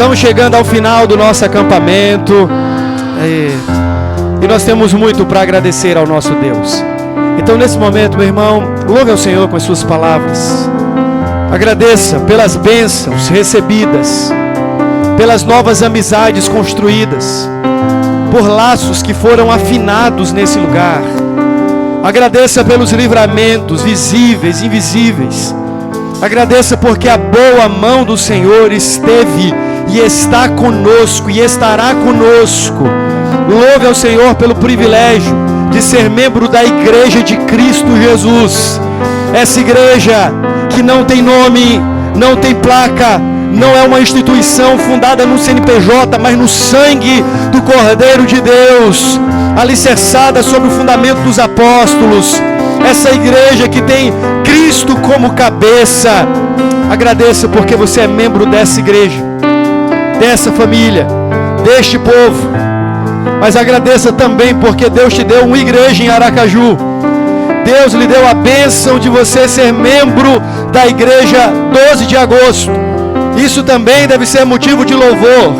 Estamos chegando ao final do nosso acampamento e nós temos muito para agradecer ao nosso Deus. Então nesse momento, meu irmão, louve ao Senhor com as suas palavras. Agradeça pelas bênçãos recebidas, pelas novas amizades construídas, por laços que foram afinados nesse lugar. Agradeça pelos livramentos visíveis e invisíveis. Agradeça porque a boa mão do Senhor esteve e está conosco e estará conosco. Louve ao Senhor pelo privilégio de ser membro da Igreja de Cristo Jesus. Essa igreja que não tem nome, não tem placa, não é uma instituição fundada no CNPJ, mas no sangue do Cordeiro de Deus, alicerçada sobre o fundamento dos apóstolos. Essa igreja que tem Cristo como cabeça. Agradeça porque você é membro dessa igreja, dessa família, deste povo. Mas agradeça também porque Deus te deu uma igreja em Aracaju. Deus lhe deu a bênção de você ser membro da igreja 12 de agosto. Isso também deve ser motivo de louvor.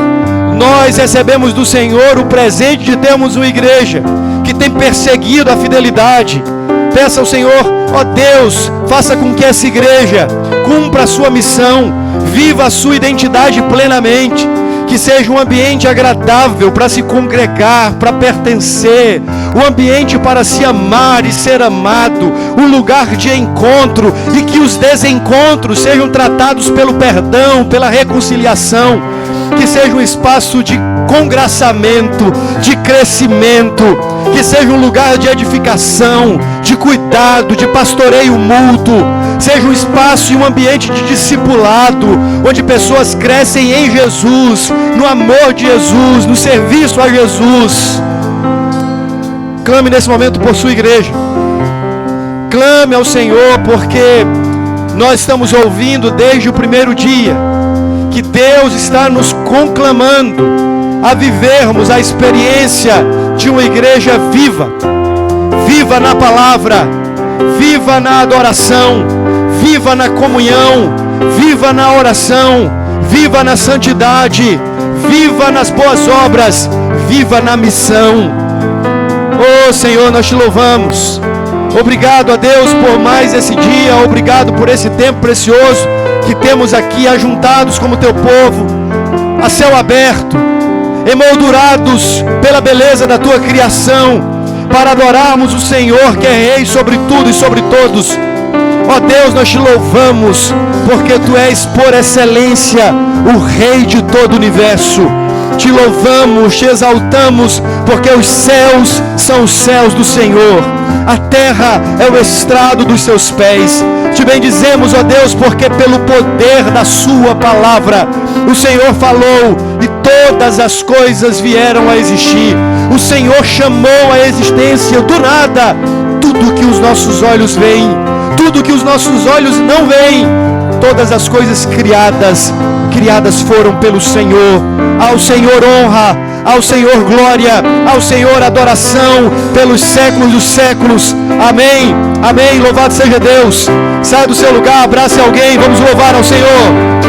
Nós recebemos do Senhor o presente de termos uma igreja que tem perseguido a fidelidade. Peça ao Senhor, ó Deus, faça com que essa igreja cumpra a sua missão, viva a sua identidade plenamente, que seja um ambiente agradável para se congregar, para pertencer, um ambiente para se amar e ser amado, um lugar de encontro, e que os desencontros sejam tratados pelo perdão, pela reconciliação, que seja um espaço de congraçamento, de crescimento, que seja um lugar de edificação, de cuidado, de pastoreio mútuo, seja um espaço e um ambiente de discipulado, onde pessoas crescem em Jesus, no amor de Jesus, no serviço a Jesus. Clame nesse momento por sua igreja. Clame ao Senhor, porque nós estamos ouvindo desde o primeiro dia que Deus está nos conclamando a vivermos a experiência de uma igreja viva. Viva na palavra, viva na adoração, viva na comunhão, viva na oração, viva na santidade, viva nas boas obras, viva na missão. Oh Senhor, nós te louvamos. Obrigado a Deus por mais esse dia, obrigado por esse tempo precioso que temos aqui ajuntados como teu povo, a céu aberto, emoldurados pela beleza da tua criação, para adorarmos o Senhor que é Rei sobre tudo e sobre todos. Ó Deus, nós te louvamos, porque tu és por excelência o Rei de todo o universo. Te louvamos, te exaltamos, porque os céus são os céus do Senhor, a terra é o estrado dos seus pés. Te bendizemos, ó Deus, porque pelo poder da sua palavra o Senhor falou e todas as coisas vieram a existir. O Senhor chamou a existência do nada tudo que os nossos olhos veem, tudo que os nossos olhos não veem. Todas as coisas criadas foram pelo Senhor. Ao Senhor honra, ao Senhor glória, ao Senhor adoração pelos séculos dos séculos. Amém, amém. Louvado seja Deus. Saia do seu lugar, abrace alguém, vamos louvar ao Senhor.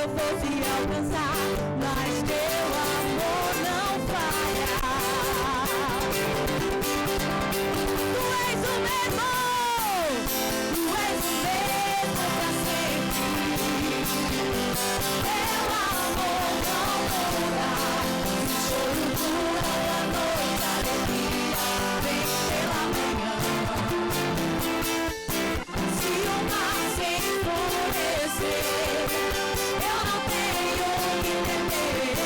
eu fosse alcançar, mas teu amor não falha. Tu és o mesmo, tu és o mesmo pra sempre. Teu amor não muda, o choro dura a noite, a alegria vem pela manhã. Se o mar se enfurecer, eu não tenho o que temer.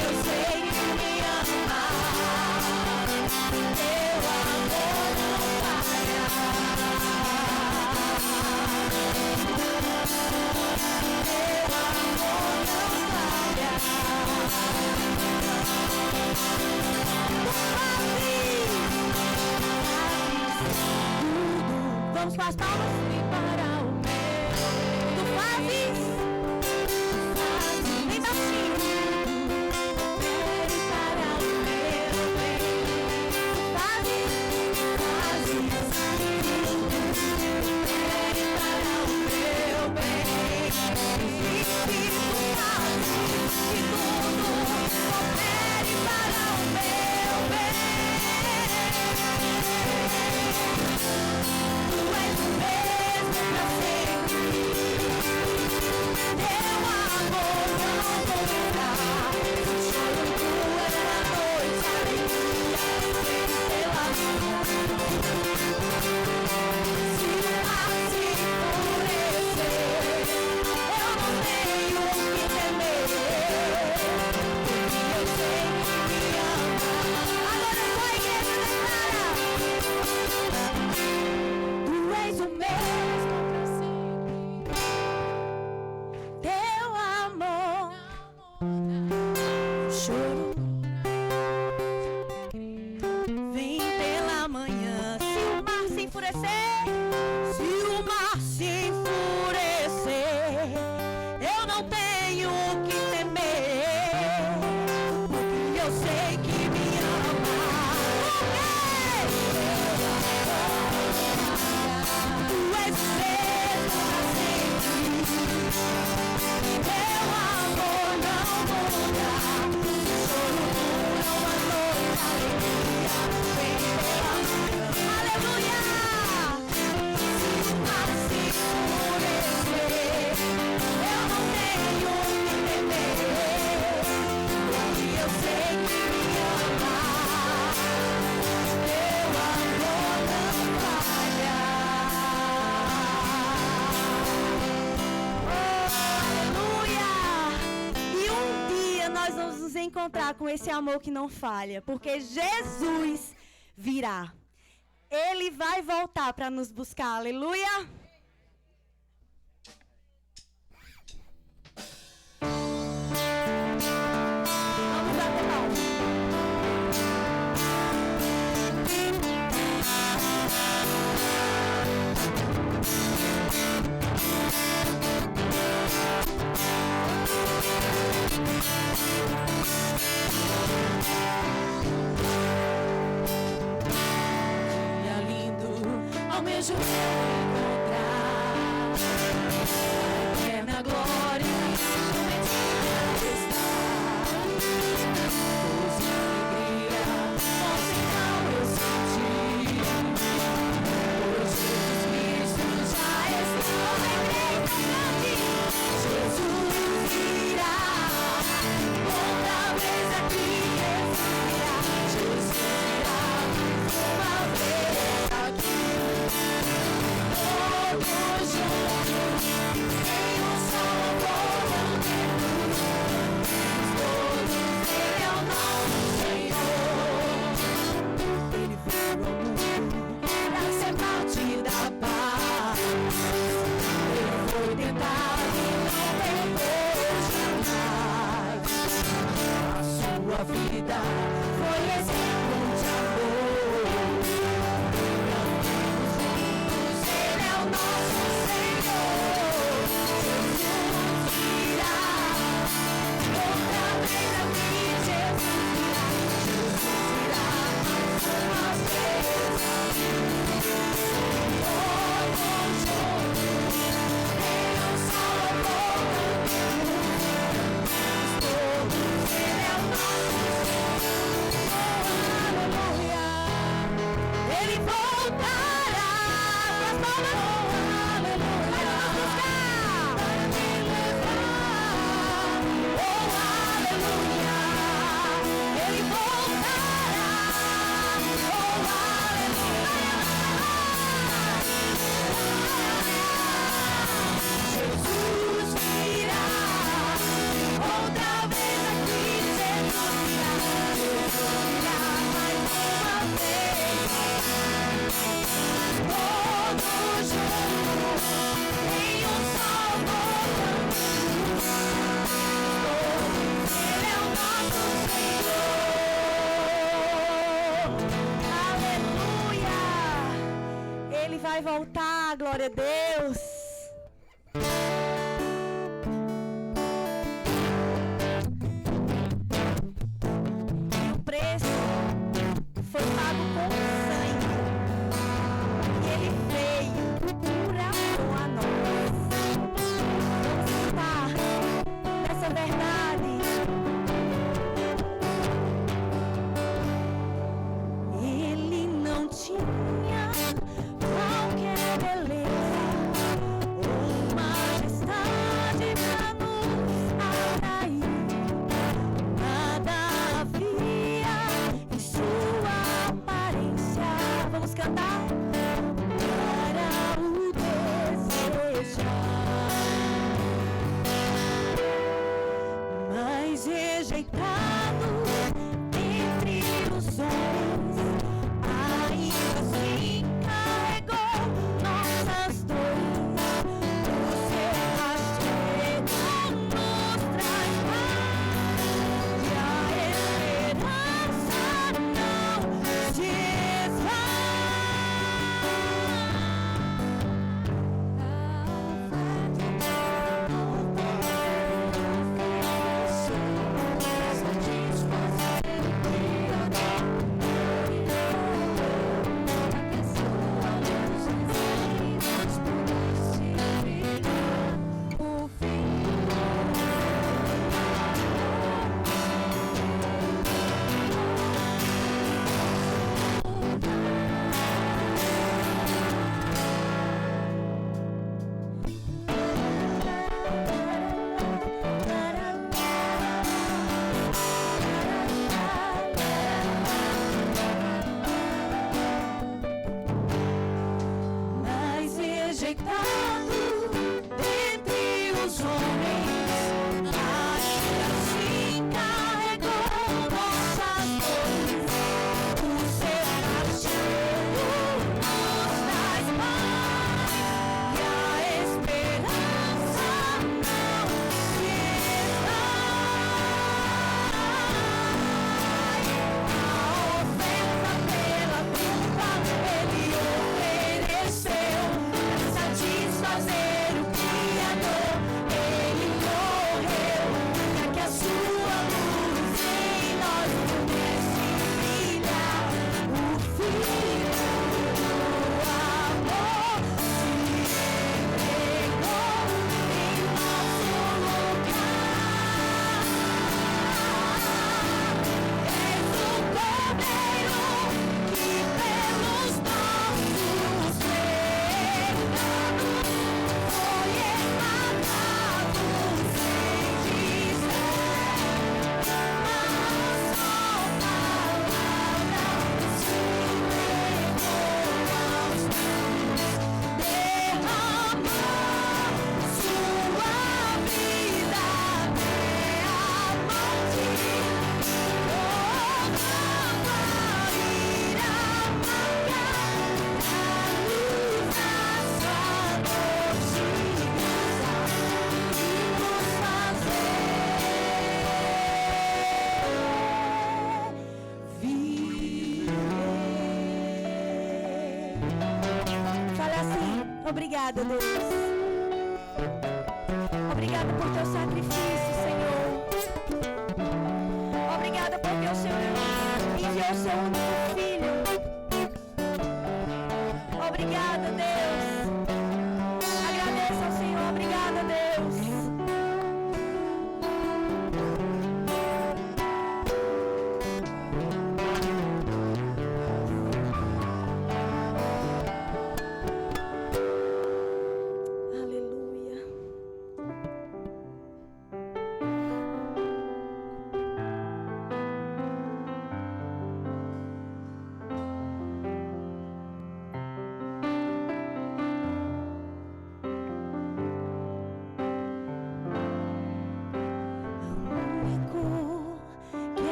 Eu sei que me ama, teu amor não falha. Teu amor não falha. Vamos com as palmas e para o meu. Tu fazes bem baixinho. Pede para o meu bem. Tu fazes pede para o meu bem. E tu fazes e tudo pede para o meu bem. Tu és o mesmo pra sempre. Teu amor não muda. O choro dura na noite, a alegria vem pela manhã. Se o mar se enfurecer, eu não tenho o que temer, porque eu sei que me ama. Agora só a igreja declara: tu és o mesmo pra sempre. Teu amor choro vem pela manhã. Se o mar se enfurecer, se o mar se enfurecer, eu não tenho o que temer, porque eu sei que me ama. Tu és o mesmo pra sempre. Teu amor não muda. O choro dura uma noite, a alegria vem pela manhã. Aleluia! Se o mar se enfurecer, eu não tenho o que temer, porque eu sei que me ama. Teu amor não falha. Aleluia! E um dia nós vamos nos encontrar com esse amor que não falha, porque Jesus virá. Ele vai voltar para nos buscar. Aleluia! Vamos bater palmas. Dia lindo, almejo encontrar eterna glória, prometida está. Luz e alegria, nossa então eu senti. Pois Jesus Cristo já está. Jesus virá, outra vez aqui Jesus virá. Jesus virá, uma vez aqui. Todos juntos, em um só louvor cantemos. Todos, Ele é o nosso Senhor. Ele veio ao mundo pra ser parte da paz. Ele foi tentado e não pecou jamais. A sua vida foi exemplo de amor. Cantemos juntos, Ele é o nosso Senhor. Jesus virá, outra vez aqui Jesus virá. Jesus virá mais uma vez aqui. Todos juntos, em um só louvor vai voltar, glória a Deus. E o preço foi pago com sangue. E ele veio por amor a nós. Vamos cantar nessa verdade. Ele não tinha qualquer beleza ou majestade pra nos atrair. Nada havia em sua aparência. Vamos cantar? Para o desejar. Mas rejeitado entre os homens, ainda assim carregou nossas dores. O seu castigo nos traz paz, e a esperança não se mas rejeitado dentre os homens, ainda assim carregou nossas dores. O seu castigo nos traz paz, e a esperança não se esvai. A oferta pela culpa ele ofereceu, pra satisfazer o Criador. Ele morreu para que a sua luz em nós pudesse brilhar. O Filho do amor se entregou em nosso lugar. És o Cordeiro que pelos nossos pecados foi esmagado sem dizer uma só palavra. Se entregou aos pés, derramou sua vida até a morte, tomando a ira amarga pra nos dar sabor de graça e nos fazer viver. Fale assim: obrigada, Deus. Obrigada por teu sacrifício, Senhor. Obrigada porque o Senhor enviou o seu único filho. Obrigada, Deus. Agradeça ao Senhor. Obrigada, Deus.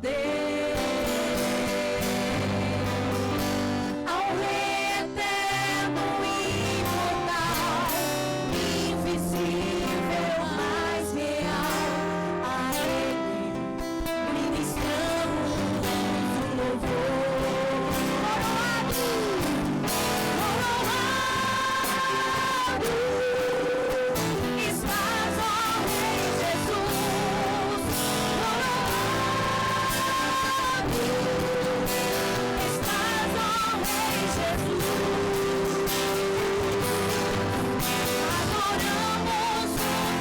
poder. Ao Rei eterno e imortal, invisível, mais real, a Ele ministramos o louvor. Coroado, estás, ó Rei Jesus, estás, ó Rei Jesus. Adoramos o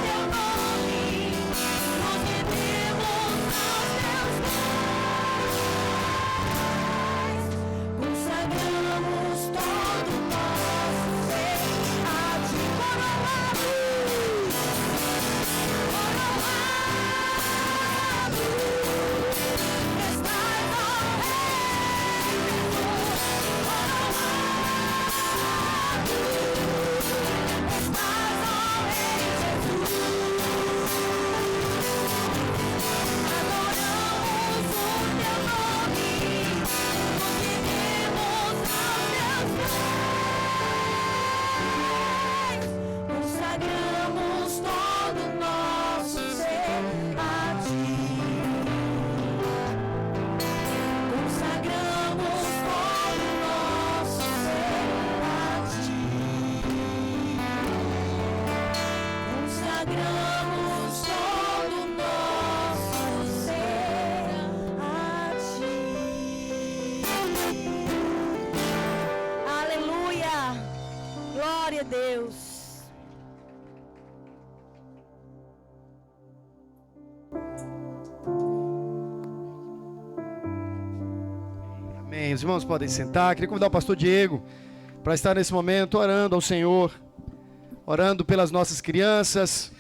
teu nome, nos rendemos aos teus pés, consagramos todo o nosso ser a ti. Coroado, estás, ó Rei consagramos todo o nosso ser a ti. Consagramos todo o nosso ser a ti. Consagramos todo o nosso ser a ti. Aleluia! Glória a Deus! Amém. Os irmãos podem sentar. Queria convidar o pastor Diego para estar nesse momento orando ao Senhor, orando pelas nossas crianças,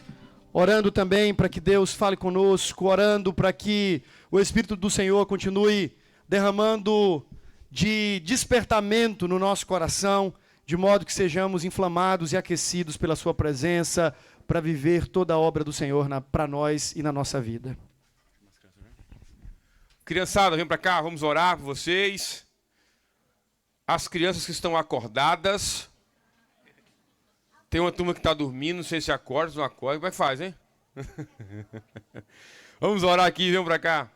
orando também para que Deus fale conosco, orando para que o Espírito do Senhor continue derramando de despertamento no nosso coração, de modo que sejamos inflamados e aquecidos pela sua presença para viver toda a obra do Senhor para nós e na nossa vida. Criançada, vem para cá, vamos orar por vocês. As crianças que estão acordadas. Tem uma turma que está dormindo, não sei se acorda, se não acorda. Como é que faz, hein? Vamos orar aqui, vem para cá.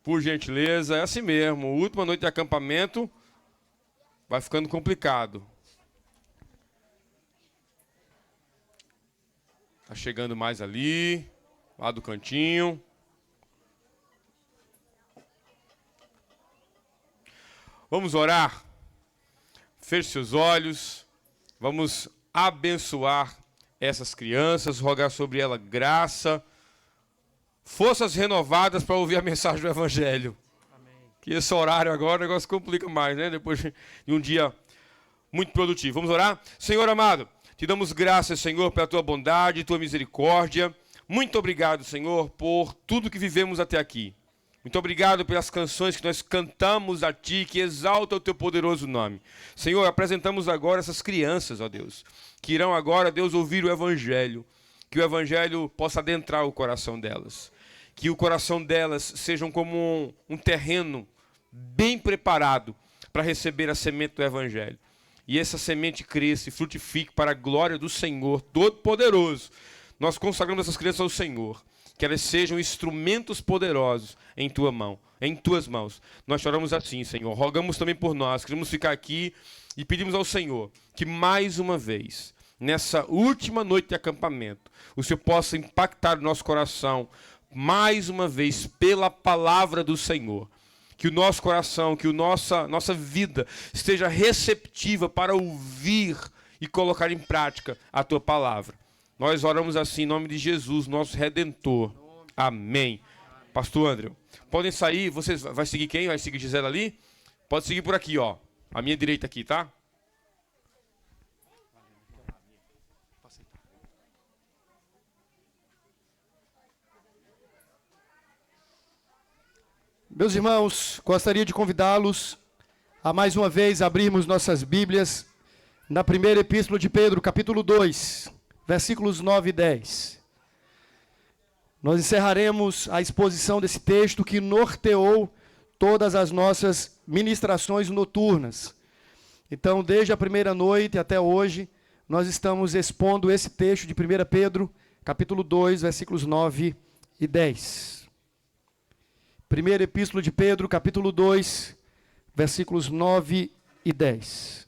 Por gentileza, é assim mesmo. Última noite de acampamento vai ficando complicado. Tá chegando mais ali, lá do cantinho. Vamos orar. Feche seus olhos. Vamos abençoar essas crianças, rogar sobre ela graça, forças renovadas para ouvir a mensagem do Evangelho. Amém. Que esse horário agora o negócio complica mais, né? Depois de um dia muito produtivo. Vamos orar? Senhor amado, te damos graças, Senhor, pela tua bondade e tua misericórdia. Muito obrigado, Senhor, por tudo que vivemos até aqui. Muito obrigado pelas canções que nós cantamos a Ti, que exaltam o Teu poderoso nome. Senhor, apresentamos agora essas crianças, ó Deus, que irão agora, Deus, ouvir o Evangelho. Que o Evangelho possa adentrar o coração delas. Que o coração delas sejam como um terreno bem preparado para receber a semente do Evangelho. E essa semente cresça e frutifique para a glória do Senhor Todo-Poderoso. Nós consagramos essas crianças ao Senhor. Que elas sejam instrumentos poderosos em tua mão, em tuas mãos. Nós choramos assim, Senhor. Rogamos também por nós. Queremos ficar aqui e pedimos ao Senhor que mais uma vez, nessa última noite de acampamento, o Senhor possa impactar o nosso coração mais uma vez pela palavra do Senhor. Que o nosso coração, que a nossa vida esteja receptiva para ouvir e colocar em prática a tua palavra. Nós oramos assim em nome de Jesus, nosso Redentor. Amém. Pastor André, podem sair. Vocês vai seguir quem? Vai seguir Gisela ali? Pode seguir por aqui, ó. A minha direita aqui, tá? Meus irmãos, gostaria de convidá-los a mais uma vez abrirmos nossas Bíblias na primeira epístola de Pedro, capítulo 2, versículos 9 e 10. nós encerraremos a exposição desse texto que norteou todas as nossas ministrações noturnas. Então, desde a primeira noite até hoje, nós estamos expondo esse texto de 1 Pedro, capítulo 2, versículos 9 e 10. Primeira Epístola de Pedro, capítulo 2, versículos 9 e 10.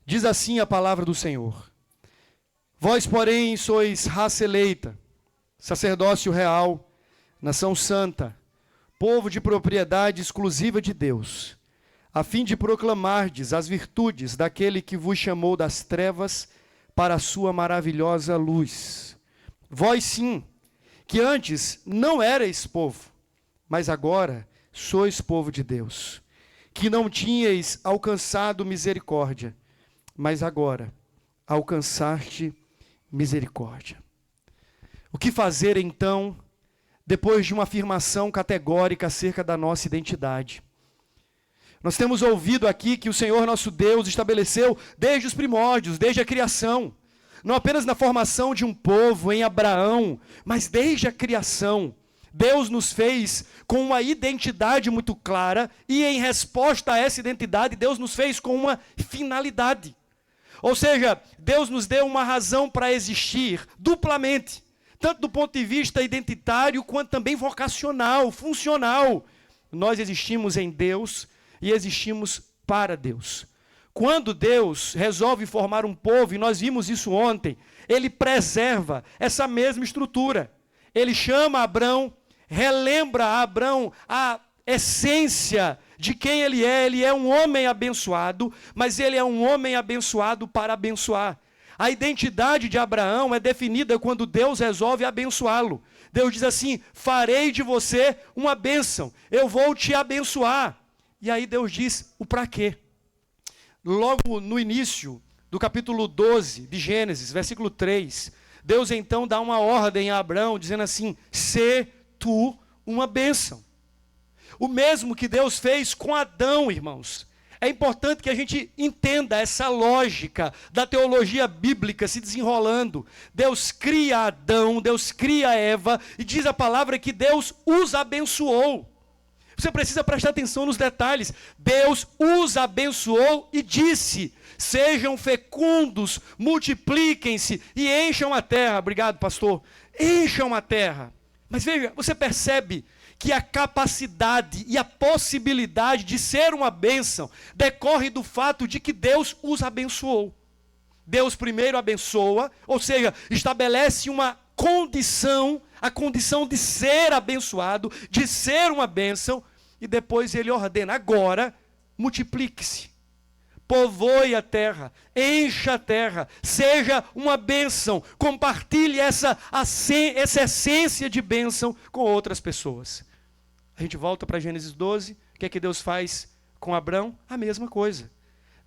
Diz assim a palavra do Senhor: Vós, porém, sois raça eleita, sacerdócio real, nação santa, povo de propriedade exclusiva de Deus, a fim de proclamardes as virtudes daquele que vos chamou das trevas para a sua maravilhosa luz. Vós sim, que antes não erais povo, mas agora sois povo de Deus, que não tinhais alcançado misericórdia, mas agora alcançaste misericórdia. O que fazer então, depois de uma afirmação categórica acerca da nossa identidade? Nós temos ouvido aqui que o Senhor nosso Deus estabeleceu desde os primórdios, desde a criação, não apenas na formação de um povo em Abraão, mas desde a criação. Deus nos fez com uma identidade muito clara e em resposta a essa identidade, Deus nos fez com uma finalidade. Ou seja, Deus nos deu uma razão para existir duplamente, tanto do ponto de vista identitário quanto também vocacional, funcional. Nós existimos em Deus e existimos para Deus. Quando Deus resolve formar um povo, e nós vimos isso ontem, Ele preserva essa mesma estrutura. Ele chama Abrão, relembra a Abrão a essência de quem ele é um homem abençoado, mas ele é um homem abençoado para abençoar. A identidade de Abraão é definida quando Deus resolve abençoá-lo. Deus diz assim: farei de você uma bênção, eu vou te abençoar. E aí Deus diz o para quê. Logo no início do capítulo 12 de Gênesis, versículo 3, Deus então dá uma ordem a Abraão, dizendo assim: sê tu uma bênção. O mesmo que Deus fez com Adão, irmãos. É importante que a gente entenda essa lógica da teologia bíblica se desenrolando. Deus cria Adão, Deus cria Eva, e diz a palavra que Deus os abençoou. Você precisa prestar atenção nos detalhes. Deus os abençoou e disse: sejam fecundos, multipliquem-se e encham a terra. Obrigado, pastor. Encham a terra. Mas veja, você percebe que a capacidade e a possibilidade de ser uma bênção decorre do fato de que Deus os abençoou. Deus primeiro abençoa, ou seja, estabelece uma condição, a condição de ser abençoado, de ser uma bênção, e depois ele ordena: agora multiplique-se, povoe a terra, encha a terra, seja uma bênção, compartilhe essa essência de bênção com outras pessoas. A gente volta para Gênesis 12, o que é que Deus faz com Abrão? A mesma coisa.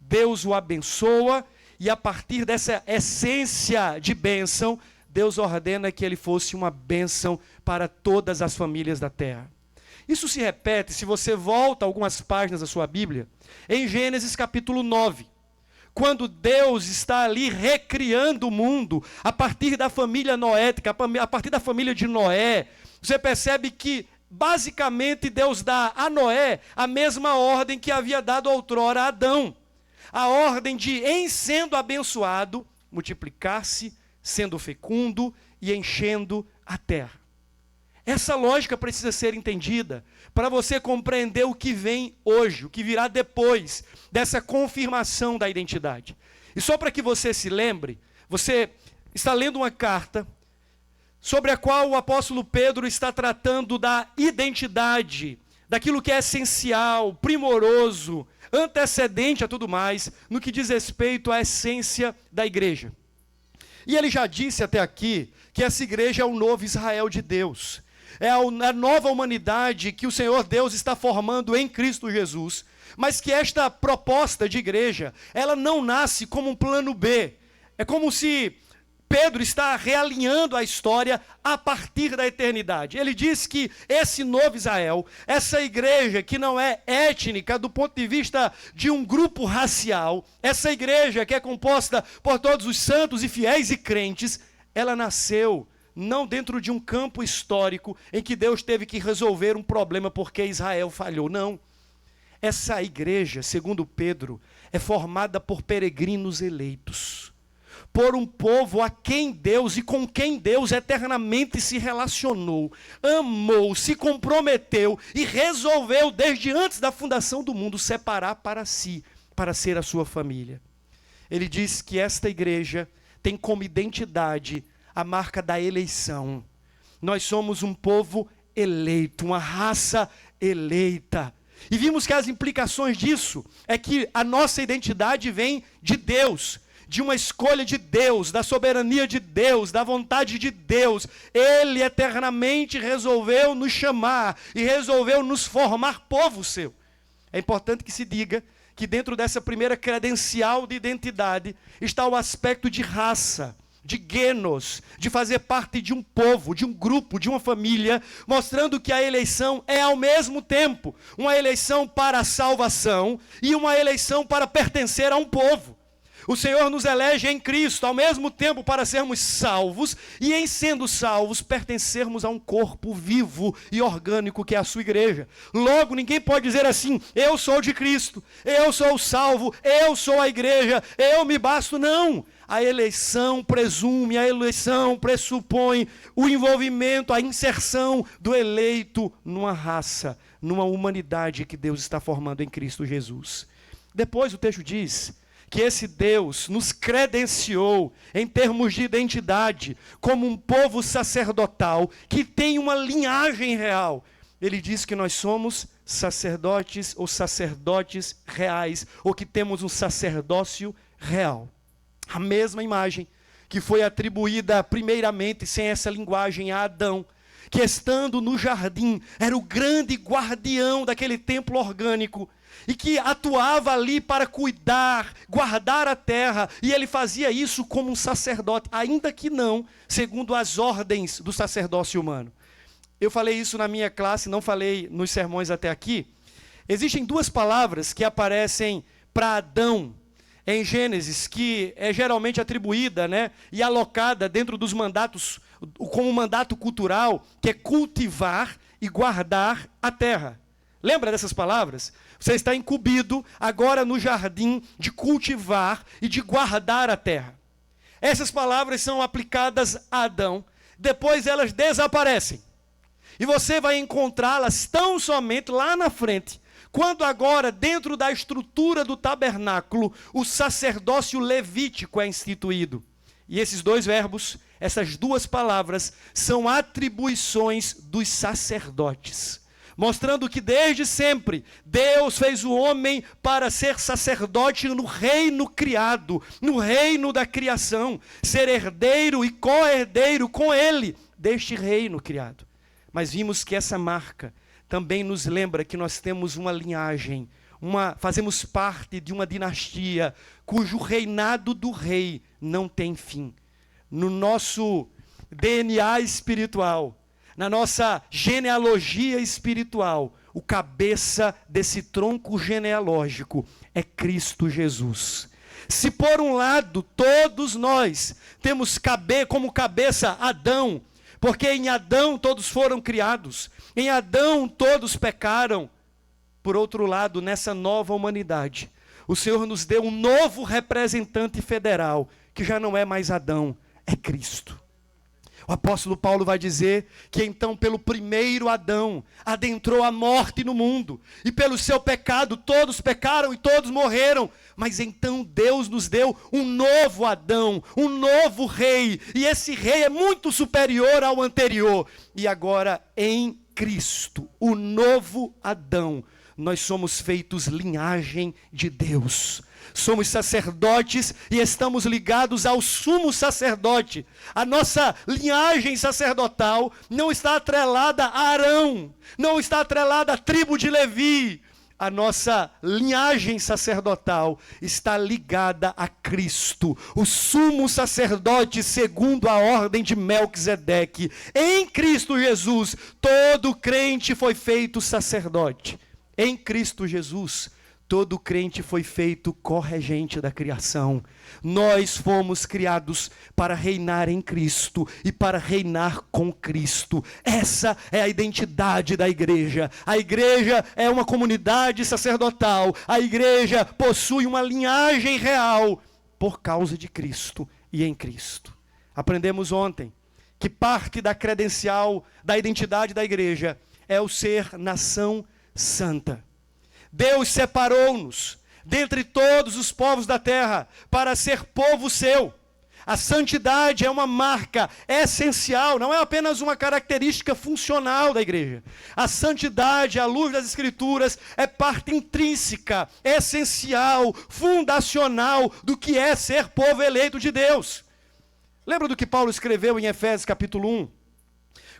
Deus o abençoa e a partir dessa essência de bênção, Deus ordena que ele fosse uma bênção para todas as famílias da terra. Isso se repete, se você volta algumas páginas da sua Bíblia, em Gênesis capítulo 9, quando Deus está ali recriando o mundo, a partir da família noética, a partir da família de Noé, você percebe que, basicamente, Deus dá a Noé a mesma ordem que havia dado outrora a Adão. A ordem de, em sendo abençoado, multiplicar-se, sendo fecundo e enchendo a terra. Essa lógica precisa ser entendida para você compreender o que vem hoje, o que virá depois dessa confirmação da identidade. E só para que você se lembre, você está lendo uma carta sobre a qual o apóstolo Pedro está tratando da identidade, daquilo que é essencial, primoroso, antecedente a tudo mais, no que diz respeito à essência da igreja. E ele já disse até aqui que essa igreja é o novo Israel de Deus. É a nova humanidade que o Senhor Deus está formando em Cristo Jesus. Mas que esta proposta de igreja, ela não nasce como um plano B. É como se Pedro está realinhando a história a partir da eternidade. Ele diz que esse novo Israel, essa igreja que não é étnica do ponto de vista de um grupo racial, essa igreja que é composta por todos os santos e fiéis e crentes, ela nasceu não dentro de um campo histórico em que Deus teve que resolver um problema porque Israel falhou. Não. Essa igreja, segundo Pedro, é formada por peregrinos eleitos, por um povo a quem Deus e com quem Deus eternamente se relacionou, amou, se comprometeu e resolveu desde antes da fundação do mundo separar para si, para ser a sua família. Ele diz que esta igreja tem como identidade a marca da eleição. Nós somos um povo eleito, uma raça eleita. E vimos que as implicações disso é que a nossa identidade vem de Deus, de uma escolha de Deus, da soberania de Deus, da vontade de Deus. Ele eternamente resolveu nos chamar e resolveu nos formar povo seu. É importante que se diga que dentro dessa primeira credencial de identidade está o aspecto de raça, de genos, de fazer parte de um povo, de um grupo, de uma família, mostrando que a eleição é ao mesmo tempo uma eleição para a salvação e uma eleição para pertencer a um povo. O Senhor nos elege em Cristo, ao mesmo tempo para sermos salvos e, em sendo salvos, pertencermos a um corpo vivo e orgânico que é a sua igreja. Logo, ninguém pode dizer assim: eu sou de Cristo, eu sou salvo, eu sou a igreja, eu me basto. Não! A eleição presume, a eleição pressupõe o envolvimento, a inserção do eleito numa raça, numa humanidade que Deus está formando em Cristo Jesus. Depois o texto diz que esse Deus nos credenciou em termos de identidade como um povo sacerdotal que tem uma linhagem real. Ele diz que nós somos sacerdotes ou sacerdotes reais, ou que temos um sacerdócio real. A mesma imagem que foi atribuída primeiramente, sem essa linguagem, a Adão, que estando no jardim era o grande guardião daquele templo orgânico e que atuava ali para cuidar, guardar a terra, e ele fazia isso como um sacerdote, ainda que não segundo as ordens do sacerdócio humano. Eu falei isso na minha classe, não falei nos sermões até aqui. Existem duas palavras que aparecem para Adão em Gênesis, que é geralmente atribuída, e alocada dentro dos mandatos, como um mandato cultural, que é cultivar e guardar a terra. Lembra dessas palavras? Você está incumbido agora no jardim de cultivar e de guardar a terra. Essas palavras são aplicadas a Adão, depois elas desaparecem. E você vai encontrá-las tão somente lá na frente, quando agora, dentro da estrutura do tabernáculo, o sacerdócio levítico é instituído. E esses dois verbos, essas duas palavras, são atribuições dos sacerdotes, mostrando que desde sempre Deus fez o homem para ser sacerdote no reino criado, no reino da criação, ser herdeiro e co-herdeiro com ele deste reino criado. Mas vimos que essa marca também nos lembra que nós temos uma linhagem, fazemos parte de uma dinastia cujo reinado do rei não tem fim. No nosso DNA espiritual, na nossa genealogia espiritual, o cabeça desse tronco genealógico é Cristo Jesus. Se por um lado todos nós temos como cabeça Adão, porque em Adão todos foram criados, em Adão todos pecaram. Por outro lado, nessa nova humanidade, o Senhor nos deu um novo representante federal, que já não é mais Adão, é Cristo. O apóstolo Paulo vai dizer que então pelo primeiro Adão adentrou a morte no mundo, e pelo seu pecado todos pecaram e todos morreram, mas então Deus nos deu um novo Adão, um novo rei, e esse rei é muito superior ao anterior, e agora em Cristo, o novo Adão, nós somos feitos linhagem de Deus. Somos sacerdotes e estamos ligados ao sumo sacerdote. A nossa linhagem sacerdotal não está atrelada a Arão, não está atrelada à tribo de Levi. A nossa linhagem sacerdotal está ligada a Cristo, o sumo sacerdote segundo a ordem de Melquisedeque. Em Cristo Jesus, todo crente foi feito sacerdote. Em Cristo Jesus, Todo crente foi feito corregente da criação. Nós fomos criados para reinar em Cristo e para reinar com Cristo. Essa é a identidade da igreja. A igreja é uma comunidade sacerdotal. A igreja possui uma linhagem real por causa de Cristo e em Cristo. Aprendemos ontem que parte da credencial da identidade da igreja é o ser nação santa. Deus separou-nos dentre todos os povos da terra para ser povo seu. A santidade é uma marca essencial, não é apenas uma característica funcional da igreja. A santidade, à luz das Escrituras, é parte intrínseca, essencial, fundacional do que é ser povo eleito de Deus. Lembra do que Paulo escreveu em Efésios capítulo 1?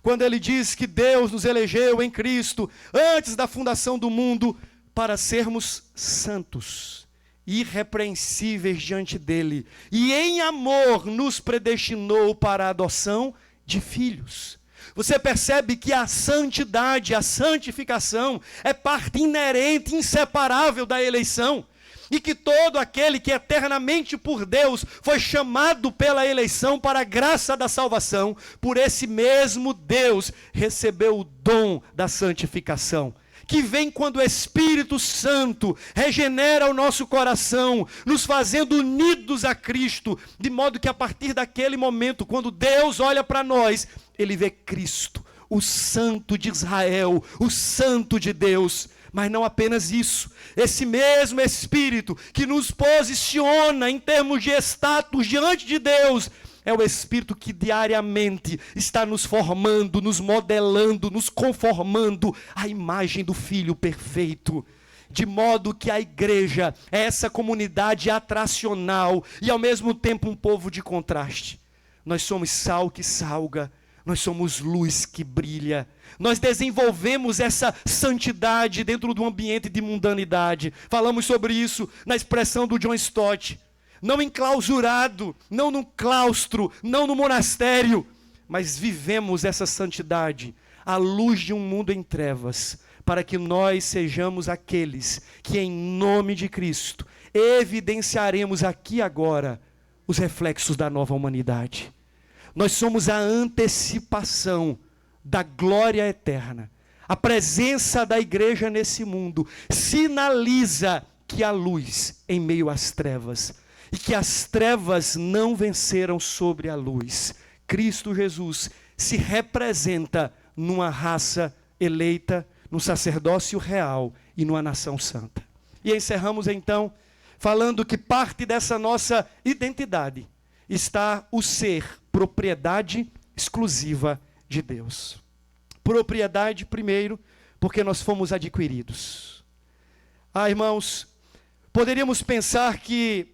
Quando ele diz que Deus nos elegeu em Cristo antes da fundação do mundo para sermos santos, irrepreensíveis diante dele, e em amor nos predestinou para a adoção de filhos. Você percebe que a santidade, a santificação é parte inerente, inseparável da eleição, e que todo aquele que eternamente por Deus foi chamado pela eleição para a graça da salvação, por esse mesmo Deus recebeu o dom da santificação, que vem quando o Espírito Santo regenera o nosso coração, nos fazendo unidos a Cristo, de modo que a partir daquele momento, quando Deus olha para nós, Ele vê Cristo, o Santo de Israel, o Santo de Deus. Mas não apenas isso, esse mesmo Espírito que nos posiciona em termos de status diante de Deus, é o Espírito que diariamente está nos formando, nos modelando, nos conformando à imagem do Filho perfeito. De modo que a igreja é essa comunidade atracional e ao mesmo tempo um povo de contraste. Nós somos sal que salga, nós somos luz que brilha. Nós desenvolvemos essa santidade dentro do ambiente de mundanidade. Falamos sobre isso na expressão do John Stott. Não enclausurado, não no claustro, não no monastério, mas vivemos essa santidade à luz de um mundo em trevas, para que nós sejamos aqueles que em nome de Cristo evidenciaremos aqui agora os reflexos da nova humanidade. Nós somos a antecipação da glória eterna. A presença da igreja nesse mundo sinaliza que há luz em meio às trevas, e que as trevas não venceram sobre a luz. Cristo Jesus se representa numa raça eleita, num sacerdócio real e numa nação santa. E encerramos então falando que parte dessa nossa identidade está o ser propriedade exclusiva de Deus. Propriedade, primeiro, porque nós fomos adquiridos. Irmãos, poderíamos pensar que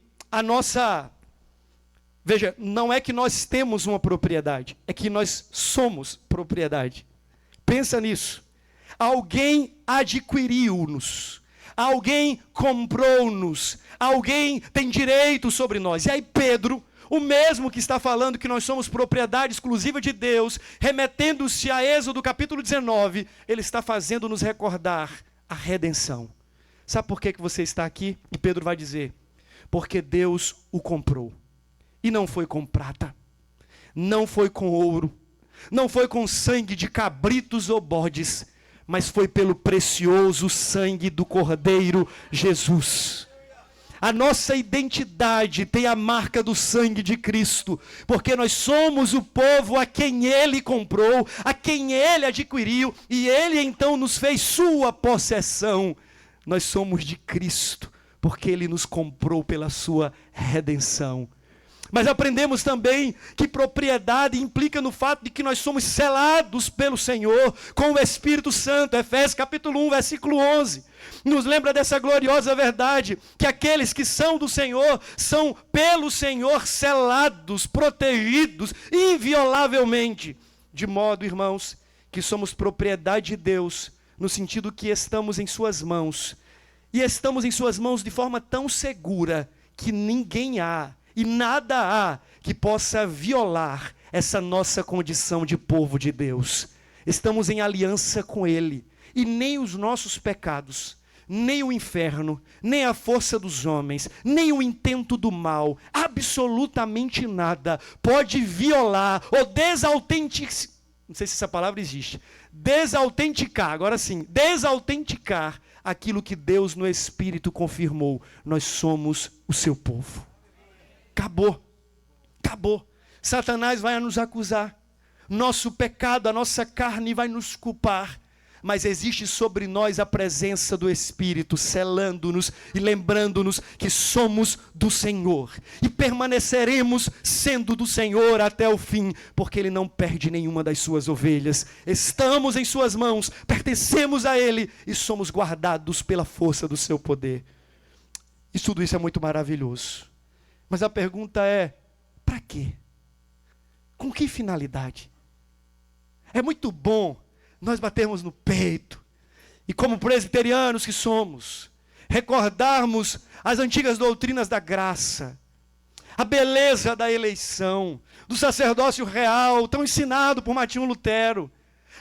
veja, não é que nós temos uma propriedade, é que nós somos propriedade. Pensa nisso. Alguém adquiriu-nos, alguém comprou-nos, alguém tem direito sobre nós. E aí Pedro, o mesmo que está falando que nós somos propriedade exclusiva de Deus, remetendo-se a Êxodo capítulo 19, ele está fazendo nos recordar a redenção. Sabe por que você está aqui? E Pedro vai dizer: porque Deus o comprou. E não foi com prata, não foi com ouro, não foi com sangue de cabritos ou bodes, mas foi pelo precioso sangue do Cordeiro Jesus. A nossa identidade tem a marca do sangue de Cristo, porque nós somos o povo a quem Ele comprou, a quem Ele adquiriu, e Ele então nos fez sua possessão. Nós somos de Cristo, porque Ele nos comprou pela sua redenção. Mas aprendemos também que propriedade implica no fato de que nós somos selados pelo Senhor com o Espírito Santo. Efésios capítulo 1, versículo 11. Nos lembra dessa gloriosa verdade, que aqueles que são do Senhor, são pelo Senhor selados, protegidos, inviolavelmente. De modo, irmãos, que somos propriedade de Deus, no sentido que estamos em suas mãos. E estamos em suas mãos de forma tão segura, que ninguém há, e nada há que possa violar essa nossa condição de povo de Deus. Estamos em aliança com Ele, e nem os nossos pecados, nem o inferno, nem a força dos homens, nem o intento do mal, absolutamente nada pode violar ou desautenticar, não sei se essa palavra existe, desautenticar, agora sim, desautenticar aquilo que Deus no Espírito confirmou. Nós somos o seu povo. Acabou. Acabou. Satanás vai nos acusar. Nosso pecado, a nossa carne vai nos culpar. Mas existe sobre nós a presença do Espírito, selando-nos e lembrando-nos que somos do Senhor. E permaneceremos sendo do Senhor até o fim, porque Ele não perde nenhuma das suas ovelhas. Estamos em suas mãos, pertencemos a Ele e somos guardados pela força do seu poder. E tudo isso é muito maravilhoso. Mas a pergunta é, para quê? Com que finalidade? É muito bom nós batermos no peito, e como presbiterianos que somos, recordarmos as antigas doutrinas da graça, a beleza da eleição, do sacerdócio real, tão ensinado por Martinho Lutero.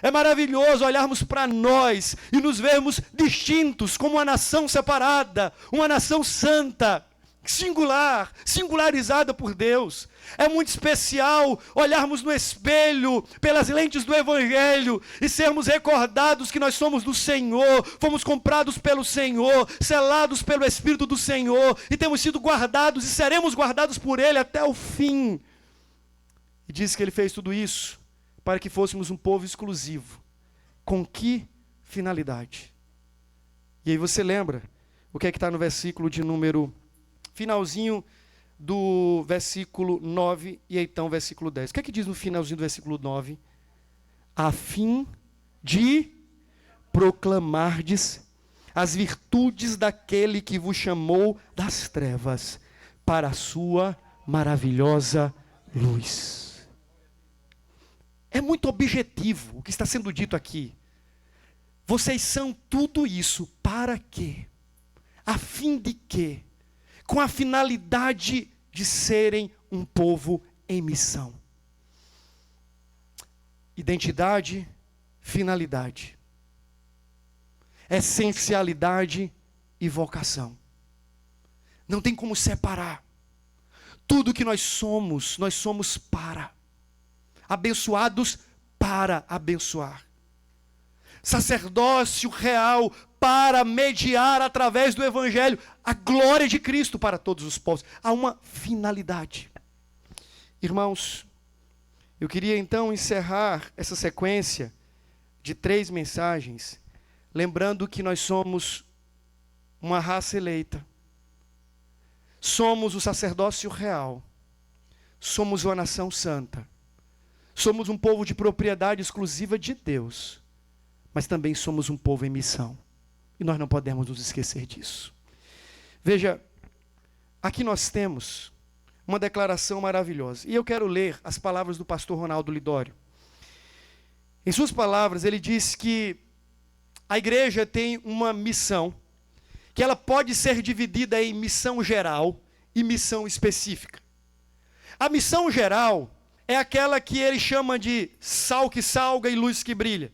É maravilhoso olharmos para nós e nos vermos distintos, como uma nação separada, uma nação santa, singular, singularizada por Deus. É muito especial olharmos no espelho, pelas lentes do Evangelho, e sermos recordados que nós somos do Senhor, fomos comprados pelo Senhor, selados pelo Espírito do Senhor, e temos sido guardados e seremos guardados por Ele até o fim. E diz que Ele fez tudo isso para que fôssemos um povo exclusivo. Com que finalidade? E aí você lembra o que é que está no versículo de número... finalzinho do versículo 9 e então versículo 10. O que é que diz no finalzinho do versículo 9? A fim de proclamardes as virtudes daquele que vos chamou das trevas para a sua maravilhosa luz. É muito objetivo o que está sendo dito aqui. Vocês são tudo isso para quê? A fim de quê? Com a finalidade de serem um povo em missão. Identidade, finalidade. Essencialidade e vocação. Não tem como separar. Tudo que nós somos para. Abençoados para abençoar. Sacerdócio real para mediar através do Evangelho a glória de Cristo para todos os povos. Há uma finalidade. Irmãos, eu queria então encerrar essa sequência de 3 mensagens, lembrando que nós somos uma raça eleita. Somos o sacerdócio real. Somos uma nação santa. Somos um povo de propriedade exclusiva de Deus. Mas também somos um povo em missão. E nós não podemos nos esquecer disso. Veja, aqui nós temos uma declaração maravilhosa. E eu quero ler as palavras do pastor Ronaldo Lidório. Em suas palavras, ele diz que a igreja tem uma missão, que ela pode ser dividida em missão geral e missão específica. A missão geral é aquela que ele chama de sal que salga e luz que brilha.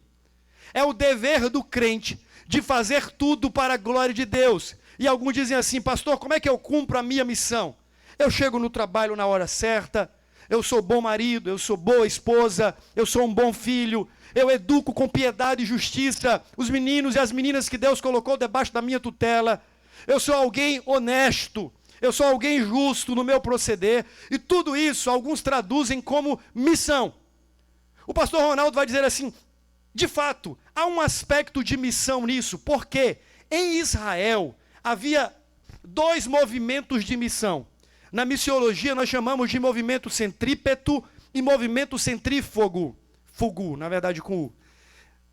É o dever do crente de fazer tudo para a glória de Deus. E alguns dizem assim, pastor, como é que eu cumpro a minha missão? Eu chego no trabalho na hora certa, eu sou bom marido, eu sou boa esposa, eu sou um bom filho, eu educo com piedade e justiça os meninos e as meninas que Deus colocou debaixo da minha tutela, eu sou alguém honesto, eu sou alguém justo no meu proceder, e tudo isso alguns traduzem como missão. O pastor Ronaldo vai dizer assim, de fato, há um aspecto de missão nisso, porque em Israel havia 2 movimentos de missão. Na missiologia nós chamamos de movimento centrípeto e movimento centrífugo. Fugu, na verdade com U.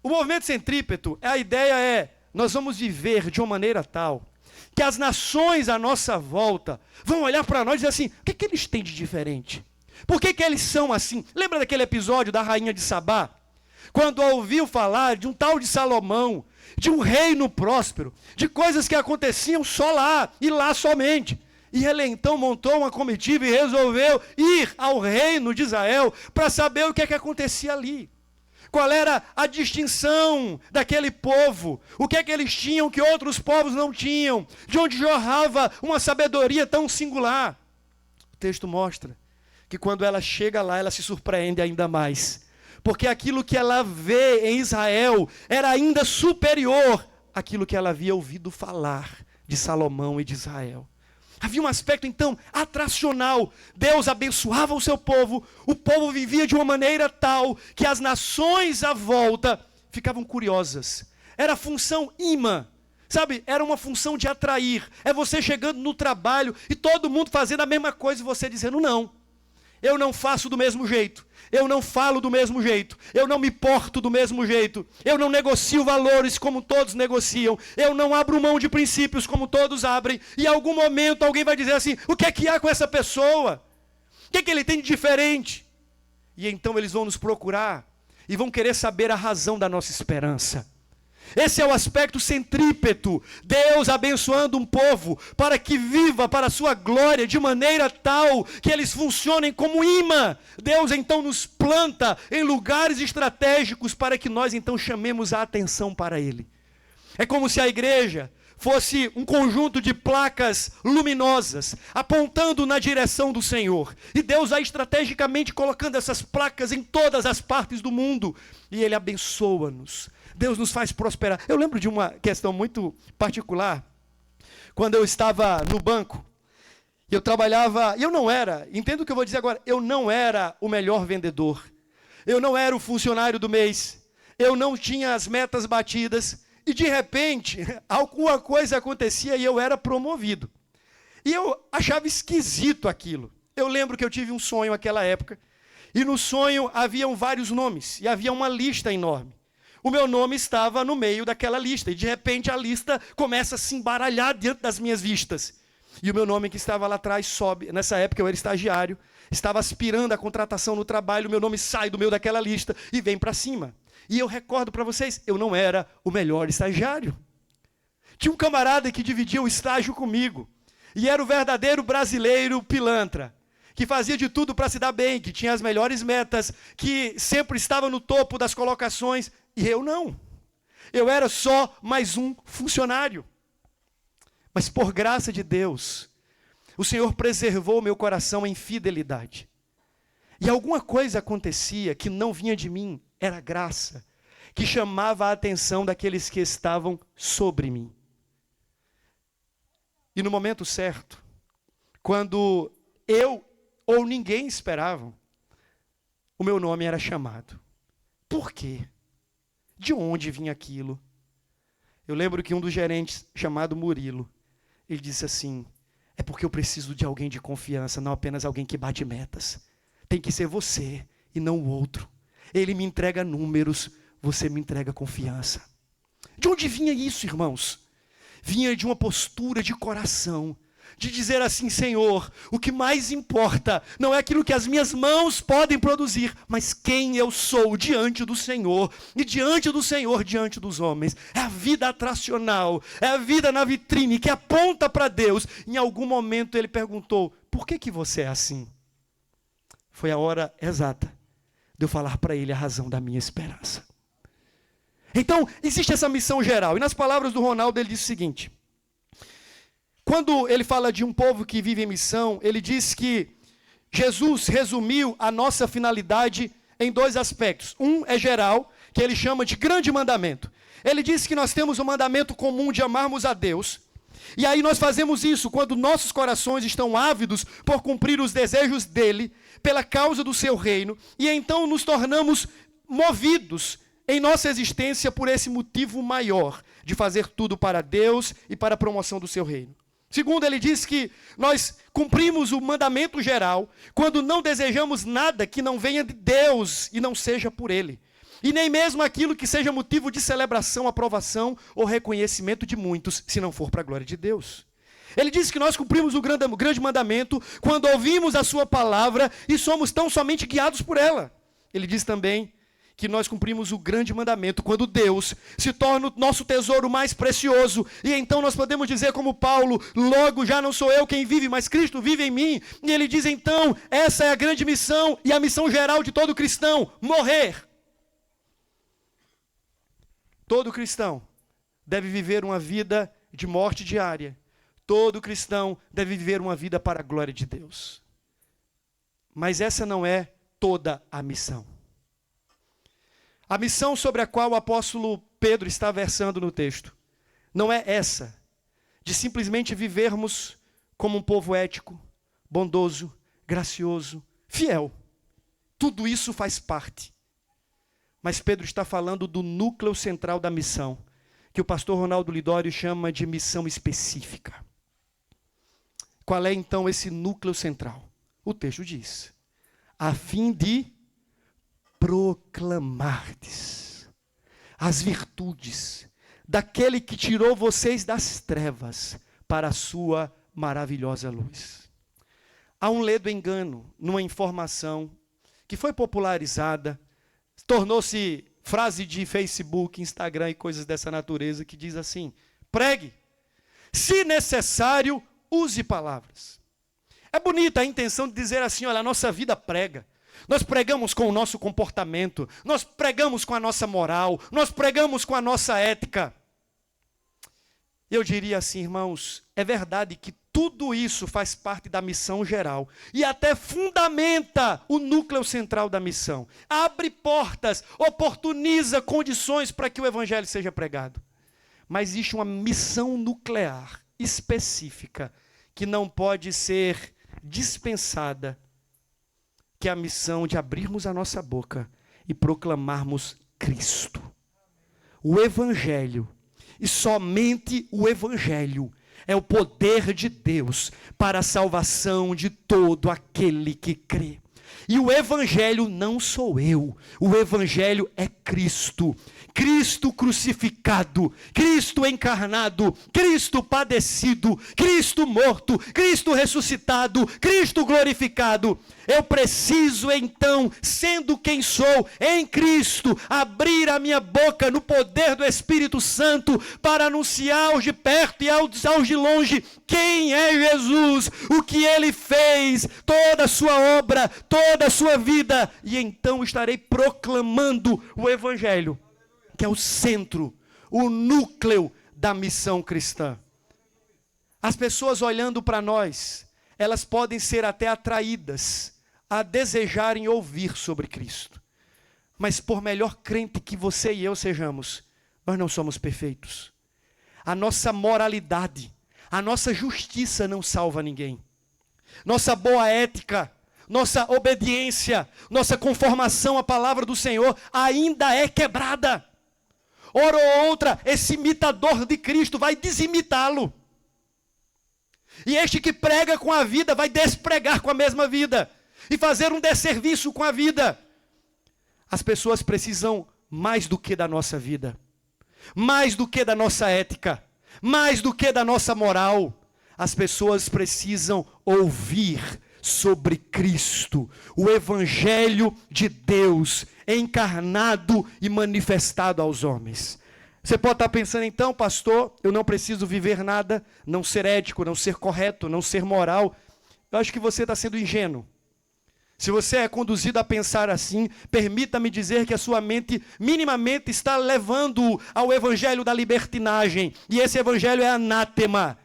O movimento centrípeto, a ideia é, nós vamos viver de uma maneira tal, que as nações à nossa volta vão olhar para nós e dizer assim, o que eles têm de diferente? Por que eles são assim? Lembra daquele episódio da rainha de Sabá? Quando ouviu falar de um tal de Salomão, de um reino próspero, de coisas que aconteciam só lá, e lá somente. E ele então montou uma comitiva e resolveu ir ao reino de Israel para saber o que é que acontecia ali. Qual era a distinção daquele povo? O que é que eles tinham que outros povos não tinham? De onde jorrava uma sabedoria tão singular? O texto mostra que quando ela chega lá, ela se surpreende ainda mais. Porque aquilo que ela vê em Israel era ainda superior àquilo que ela havia ouvido falar de Salomão e de Israel. Havia um aspecto, então, atracional. Deus abençoava o seu povo. O povo vivia de uma maneira tal que as nações à volta ficavam curiosas. Era a função imã. Sabe, era uma função de atrair. É você chegando no trabalho e todo mundo fazendo a mesma coisa e você dizendo, não, eu não faço do mesmo jeito. Eu não falo do mesmo jeito, eu não me porto do mesmo jeito, eu não negocio valores como todos negociam, eu não abro mão de princípios como todos abrem, e em algum momento alguém vai dizer assim, o que é que há com essa pessoa? O que é que ele tem de diferente? E então eles vão nos procurar, e vão querer saber a razão da nossa esperança. Esse é o aspecto centrípeto, Deus abençoando um povo para que viva para a sua glória de maneira tal que eles funcionem como imã. Deus então nos planta em lugares estratégicos para que nós então chamemos a atenção para Ele. É como se a igreja fosse um conjunto de placas luminosas, apontando na direção do Senhor. E Deus vai estrategicamente colocando essas placas em todas as partes do mundo. E Ele abençoa-nos. Deus nos faz prosperar. Eu lembro de uma questão muito particular. Quando eu estava no banco, eu trabalhava, eu não era, entenda o que eu vou dizer agora, eu não era o melhor vendedor. Eu não era o funcionário do mês. Eu não tinha as metas batidas. E de repente, alguma coisa acontecia e eu era promovido. E eu achava esquisito aquilo. Eu lembro que eu tive um sonho naquela época. E no sonho haviam vários nomes. E havia uma lista enorme. O meu nome estava no meio daquela lista. E de repente a lista começa a se embaralhar diante das minhas vistas. E o meu nome que estava lá atrás sobe. Nessa época eu era estagiário. Estava aspirando a contratação no trabalho. O meu nome sai do meio daquela lista e vem para cima. E eu recordo para vocês, eu não era o melhor estagiário. Tinha um camarada que dividia o estágio comigo. E era o verdadeiro brasileiro pilantra. Que fazia de tudo para se dar bem, que tinha as melhores metas, que sempre estava no topo das colocações. E eu não. Eu era só mais um funcionário. Mas por graça de Deus, o Senhor preservou meu coração em fidelidade. E alguma coisa acontecia que não vinha de mim, era graça, que chamava a atenção daqueles que estavam sobre mim. E no momento certo, quando eu ou ninguém esperavam, o meu nome era chamado. Por quê? De onde vinha aquilo? Eu lembro que um dos gerentes, chamado Murilo, ele disse assim, é porque eu preciso de alguém de confiança, não apenas alguém que bate metas. Tem que ser você e não o outro. Ele me entrega números, você me entrega confiança. De onde vinha isso, irmãos? Vinha de uma postura de coração, de dizer assim, Senhor, o que mais importa não é aquilo que as minhas mãos podem produzir, mas quem eu sou diante do Senhor, e diante do Senhor, diante dos homens. É a vida atracional, é a vida na vitrine, que aponta para Deus. Em algum momento ele perguntou, por que você é assim? Foi a hora exata de eu falar para ele a razão da minha esperança. Então, existe essa missão geral. E nas palavras do Ronaldo, ele diz o seguinte. Quando ele fala de um povo que vive em missão, ele diz que Jesus resumiu a nossa finalidade em dois aspectos. Um é geral, que ele chama de grande mandamento. Ele diz que nós temos um mandamento comum de amarmos a Deus. E aí nós fazemos isso quando nossos corações estão ávidos por cumprir os desejos dele, pela causa do seu reino, e então nos tornamos movidos em nossa existência por esse motivo maior, de fazer tudo para Deus e para a promoção do seu reino. Segundo, ele diz que nós cumprimos o mandamento geral quando não desejamos nada que não venha de Deus e não seja por ele. E nem mesmo aquilo que seja motivo de celebração, aprovação ou reconhecimento de muitos, se não for para a glória de Deus. Ele diz que nós cumprimos o grande mandamento quando ouvimos a sua palavra e somos tão somente guiados por ela. Ele diz também que nós cumprimos o grande mandamento quando Deus se torna o nosso tesouro mais precioso. E então nós podemos dizer como Paulo, logo já não sou eu quem vive, mas Cristo vive em mim. E ele diz então, essa é a grande missão e a missão geral de todo cristão, morrer. Todo cristão deve viver uma vida de morte diária. Todo cristão deve viver uma vida para a glória de Deus. Mas essa não é toda a missão. A missão sobre a qual o apóstolo Pedro está versando no texto não é essa, de simplesmente vivermos como um povo ético, bondoso, gracioso, fiel. Tudo isso faz parte. Mas Pedro está falando do núcleo central da missão, que o pastor Ronaldo Lidório chama de missão específica. Qual é então esse núcleo central? O texto diz: a fim de proclamardes as virtudes daquele que tirou vocês das trevas para a sua maravilhosa luz. Há um ledo engano numa informação que foi popularizada, tornou-se frase de Facebook, Instagram e coisas dessa natureza, que diz assim: pregue, se necessário, use palavras. É bonita a intenção de dizer assim: olha, a nossa vida prega. Nós pregamos com o nosso comportamento, nós pregamos com a nossa moral, nós pregamos com a nossa ética. Eu diria assim, irmãos, é verdade que tudo isso faz parte da missão geral e até fundamenta o núcleo central da missão. Abre portas, oportuniza condições para que o evangelho seja pregado. Mas existe uma missão nuclear específica que não pode ser dispensada, que é a missão de abrirmos a nossa boca e proclamarmos Cristo. O evangelho, e somente o evangelho, é o poder de Deus para a salvação de todo aquele que crê. E o evangelho não sou eu, o evangelho é Cristo. Cristo crucificado, Cristo encarnado, Cristo padecido, Cristo morto, Cristo ressuscitado, Cristo glorificado. Eu preciso então, sendo quem sou, em Cristo, abrir a minha boca no poder do Espírito Santo para anunciar aos de perto e aos de longe quem é Jesus, o que Ele fez, toda a sua obra, toda a sua vida. E então estarei proclamando o Evangelho, que é o centro, o núcleo da missão cristã. As pessoas olhando para nós, elas podem ser até atraídas a desejarem ouvir sobre Cristo. Mas por melhor crente que você e eu sejamos, nós não somos perfeitos. A nossa moralidade, a nossa justiça não salva ninguém. Nossa boa ética, nossa obediência, nossa conformação à palavra do Senhor ainda é quebrada. Hora ou outra, esse imitador de Cristo vai desimitá-lo. E este que prega com a vida vai despregar com a mesma vida e fazer um desserviço com a vida. As pessoas precisam mais do que da nossa vida, mais do que da nossa ética, mais do que da nossa moral. As pessoas precisam ouvir sobre Cristo, o Evangelho de Deus, encarnado e manifestado aos homens. Você pode estar pensando, então, pastor, eu não preciso viver nada, não ser ético, não ser correto, não ser moral. Eu acho que você está sendo ingênuo. Se você é conduzido a pensar assim, permita-me dizer que a sua mente minimamente está levando ao evangelho da libertinagem. E esse evangelho é anátema.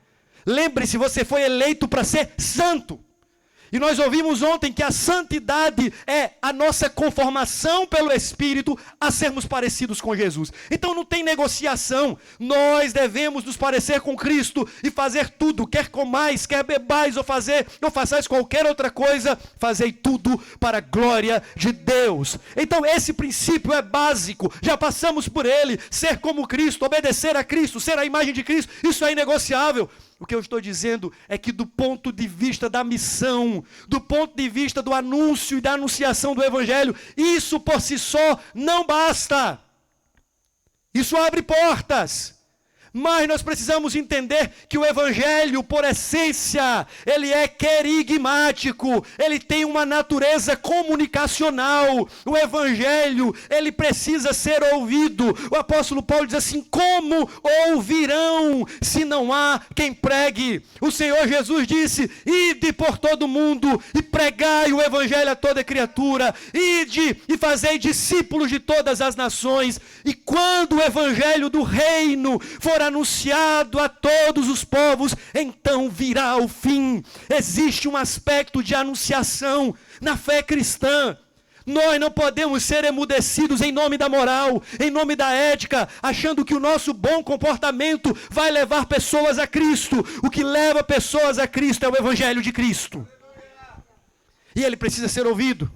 Lembre-se, você foi eleito para ser santo. E nós ouvimos ontem que a santidade é a nossa conformação pelo Espírito a sermos parecidos com Jesus. Então não tem negociação. Nós devemos nos parecer com Cristo e fazer tudo, quer comais, quer bebais ou façais qualquer outra coisa, fazei tudo para a glória de Deus. Então esse princípio é básico, já passamos por ele. Ser como Cristo, obedecer a Cristo, ser a imagem de Cristo, isso é inegociável. O que eu estou dizendo é que do ponto de vista da missão, do ponto de vista do anúncio e da anunciação do Evangelho, isso por si só não basta. Isso abre portas, Mas nós precisamos entender que o Evangelho, por essência, ele é querigmático, ele tem uma natureza comunicacional. O Evangelho, ele precisa ser ouvido. O apóstolo Paulo diz assim: como ouvirão se não há quem pregue? O Senhor Jesus disse: ide por todo mundo e pregai o Evangelho a toda criatura, ide e fazei discípulos de todas as nações. E quando o Evangelho do reino for anunciado a todos os povos, então virá o fim. Existe um aspecto de anunciação na fé cristã. Nós não podemos ser emudecidos em nome da moral, em nome da ética, achando que o nosso bom comportamento vai levar pessoas a Cristo. O que leva pessoas a Cristo é o Evangelho de Cristo. E ele precisa ser ouvido.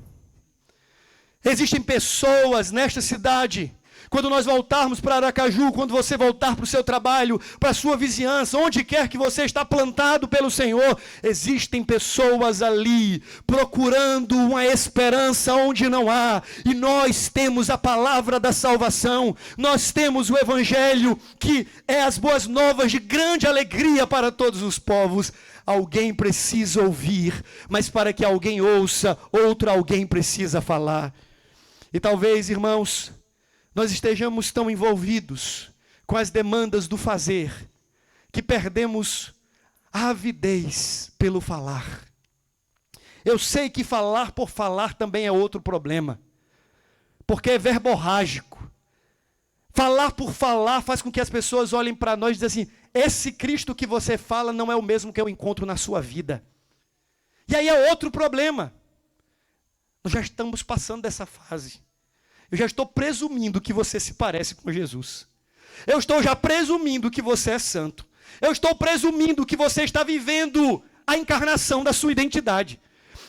Existem pessoas nesta cidade. Quando nós voltarmos para Aracaju, quando você voltar para o seu trabalho, para a sua vizinhança, onde quer que você está plantado pelo Senhor, existem pessoas ali procurando uma esperança onde não há. E nós temos a palavra da salvação, nós temos o Evangelho, que é as boas novas de grande alegria para todos os povos. Alguém precisa ouvir, mas para que alguém ouça, outro alguém precisa falar. E talvez, irmãos, nós estejamos tão envolvidos com as demandas do fazer, que perdemos a avidez pelo falar. Eu sei que falar por falar também é outro problema, porque é verborrágico. Falar por falar faz com que as pessoas olhem para nós e dizem assim: esse Cristo que você fala não é o mesmo que eu encontro na sua vida. E aí é outro problema. Nós já estamos passando dessa fase. Eu já estou presumindo que você se parece com Jesus. Eu estou já presumindo que você é santo. Eu estou presumindo que você está vivendo a encarnação da sua identidade.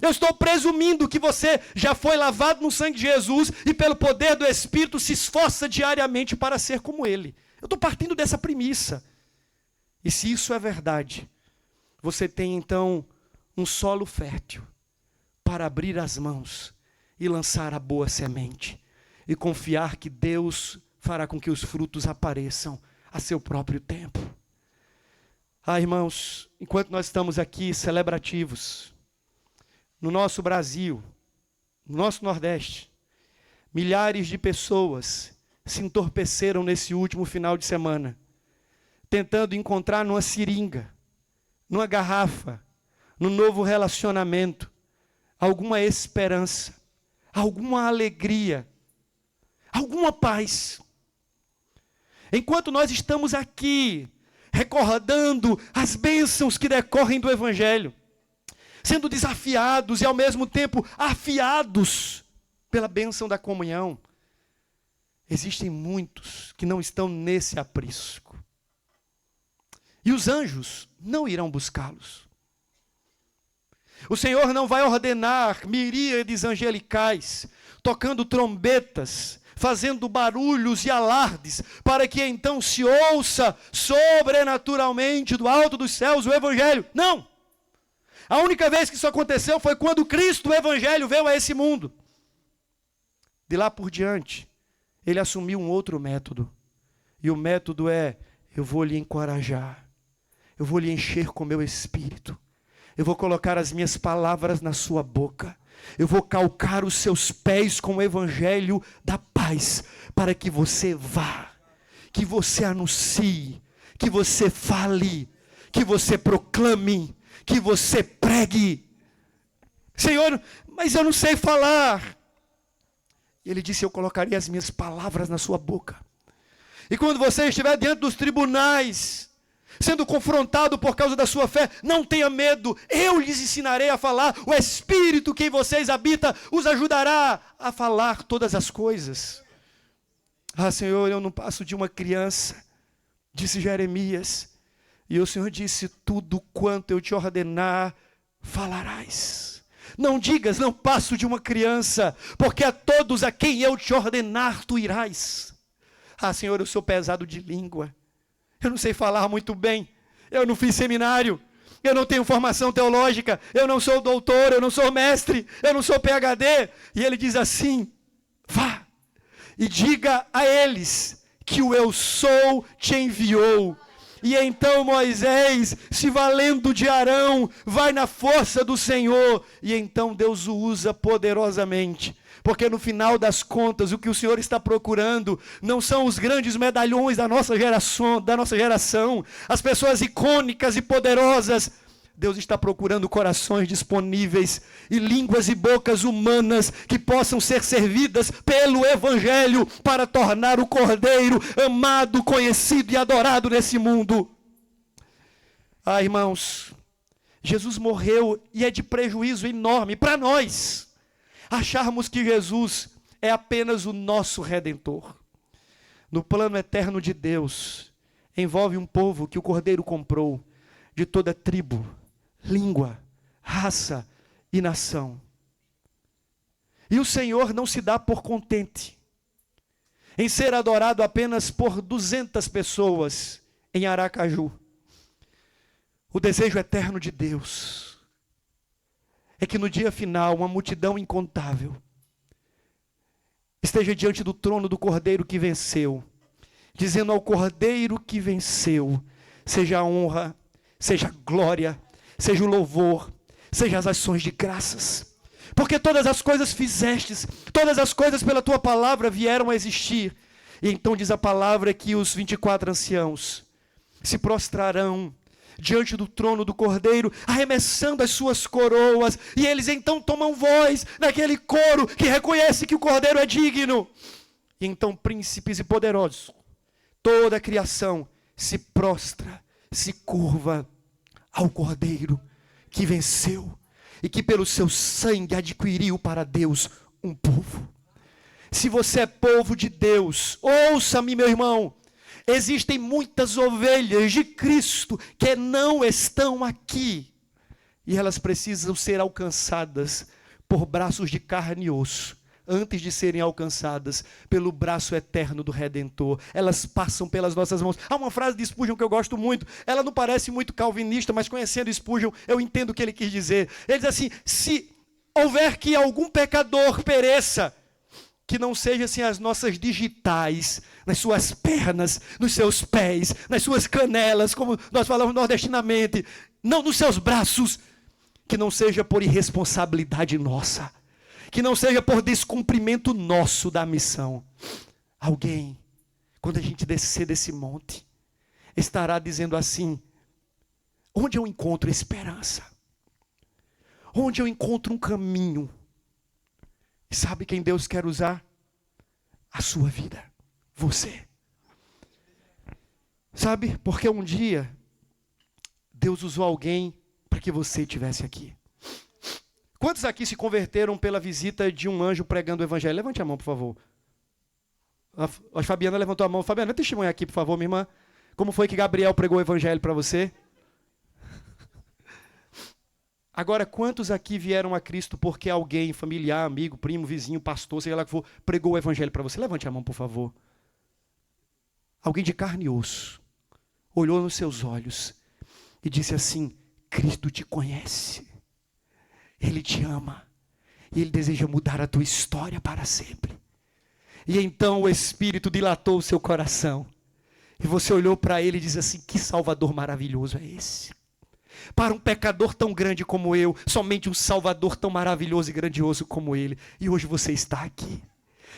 Eu estou presumindo que você já foi lavado no sangue de Jesus e pelo poder do Espírito se esforça diariamente para ser como Ele. Eu estou partindo dessa premissa. E se isso é verdade, você tem então um solo fértil para abrir as mãos e lançar a boa semente. E confiar que Deus fará com que os frutos apareçam a seu próprio tempo. Ah, irmãos, enquanto nós estamos aqui celebrativos, no nosso Brasil, no nosso Nordeste, milhares de pessoas se entorpeceram nesse último final de semana, tentando encontrar numa seringa, numa garrafa, num novo relacionamento, alguma esperança, alguma alegria, alguma paz. Enquanto nós estamos aqui, recordando as bênçãos que decorrem do Evangelho, sendo desafiados e ao mesmo tempo afiados pela bênção da comunhão, existem muitos que não estão nesse aprisco. E os anjos não irão buscá-los. O Senhor não vai ordenar miríades angelicais, tocando trombetas, fazendo barulhos e alardes, para que então se ouça sobrenaturalmente do alto dos céus o Evangelho. Não! A única vez que isso aconteceu foi quando Cristo, o Evangelho, veio a esse mundo. De lá por diante, ele assumiu um outro método. E o método é: eu vou lhe encorajar, eu vou lhe encher com meu espírito, eu vou colocar as minhas palavras na sua boca, eu vou calcar os seus pés com o Evangelho da paz, para que você vá, que você anuncie, que você fale, que você proclame, que você pregue. Senhor, mas eu não sei falar. Ele disse: eu colocaria as minhas palavras na sua boca. E quando você estiver diante dos tribunais, sendo confrontado por causa da sua fé, não tenha medo, eu lhes ensinarei a falar. O Espírito que em vocês habita os ajudará a falar todas as coisas. Ah, Senhor, eu não passo de uma criança, disse Jeremias. E o Senhor disse: tudo quanto eu te ordenar, falarás. Não digas, não passo de uma criança, porque a todos a quem eu te ordenar, tu irás. Ah, Senhor, eu sou pesado de língua. Eu não sei falar muito bem. Eu não fiz seminário. Eu não tenho formação teológica. Eu não sou doutor, eu não sou mestre, eu não sou PhD. E ele diz assim: vá e diga a eles que o eu sou te enviou. E então Moisés, se valendo de Arão, vai na força do Senhor. E então Deus o usa poderosamente. Porque no final das contas, o que o Senhor está procurando não são os grandes medalhões da nossa geração, as pessoas icônicas e poderosas. Deus está procurando corações disponíveis e línguas e bocas humanas que possam ser servidas pelo Evangelho para tornar o Cordeiro amado, conhecido e adorado nesse mundo. Ah, irmãos, Jesus morreu e é de prejuízo enorme para nós acharmos que Jesus é apenas o nosso Redentor. No plano eterno de Deus, envolve um povo que o Cordeiro comprou de toda tribo, língua, raça e nação. E o Senhor não se dá por contente em ser adorado apenas por 200 pessoas em Aracaju. O desejo eterno de Deus é que no dia final uma multidão incontável esteja diante do trono do Cordeiro que venceu, dizendo ao Cordeiro que venceu, seja a honra, seja a glória, seja o louvor, seja as ações de graças. Porque todas as coisas fizestes, todas as coisas pela tua palavra vieram a existir. E então diz a palavra que os 24 anciãos se prostrarão diante do trono do Cordeiro, arremessando as suas coroas, e eles então tomam voz naquele coro que reconhece que o Cordeiro é digno. E então príncipes e poderosos, toda a criação se prostra, se curva ao Cordeiro que venceu e que pelo seu sangue adquiriu para Deus um povo. Se você é povo de Deus, ouça-me, meu irmão, existem muitas ovelhas de Cristo que não estão aqui e elas precisam ser alcançadas por braços de carne e osso, antes de serem alcançadas pelo braço eterno do Redentor. Elas passam pelas nossas mãos. Há uma frase de Spurgeon que eu gosto muito, ela não parece muito calvinista, mas conhecendo Spurgeon, eu entendo o que ele quis dizer. Ele diz assim: se houver que algum pecador pereça, que não seja assim as nossas digitais, nas suas pernas, nos seus pés, nas suas canelas, como nós falamos nordestinamente, não nos seus braços, que não seja por irresponsabilidade nossa, que não seja por descumprimento nosso da missão. Alguém, quando a gente descer desse monte, estará dizendo assim: onde eu encontro esperança? Onde eu encontro um caminho? E sabe quem Deus quer usar? A sua vida, você. Sabe, porque um dia Deus usou alguém para que você estivesse aqui. Quantos aqui se converteram pela visita de um anjo pregando o evangelho? Levante a mão, por favor. A Fabiana levantou a mão. Fabiana, testemunha aqui, por favor, minha irmã. Como foi que Gabriel pregou o evangelho para você? Agora, quantos aqui vieram a Cristo porque alguém, familiar, amigo, primo, vizinho, pastor, seja lá que for, pregou o evangelho para você? Levante a mão, por favor. Alguém de carne e osso olhou nos seus olhos e disse assim: Cristo te conhece. Ele te ama e Ele deseja mudar a tua história para sempre. E então o Espírito dilatou o seu coração e você olhou para Ele e disse assim: que Salvador maravilhoso é esse? Para um pecador tão grande como eu, somente um Salvador tão maravilhoso e grandioso como Ele. E hoje você está aqui,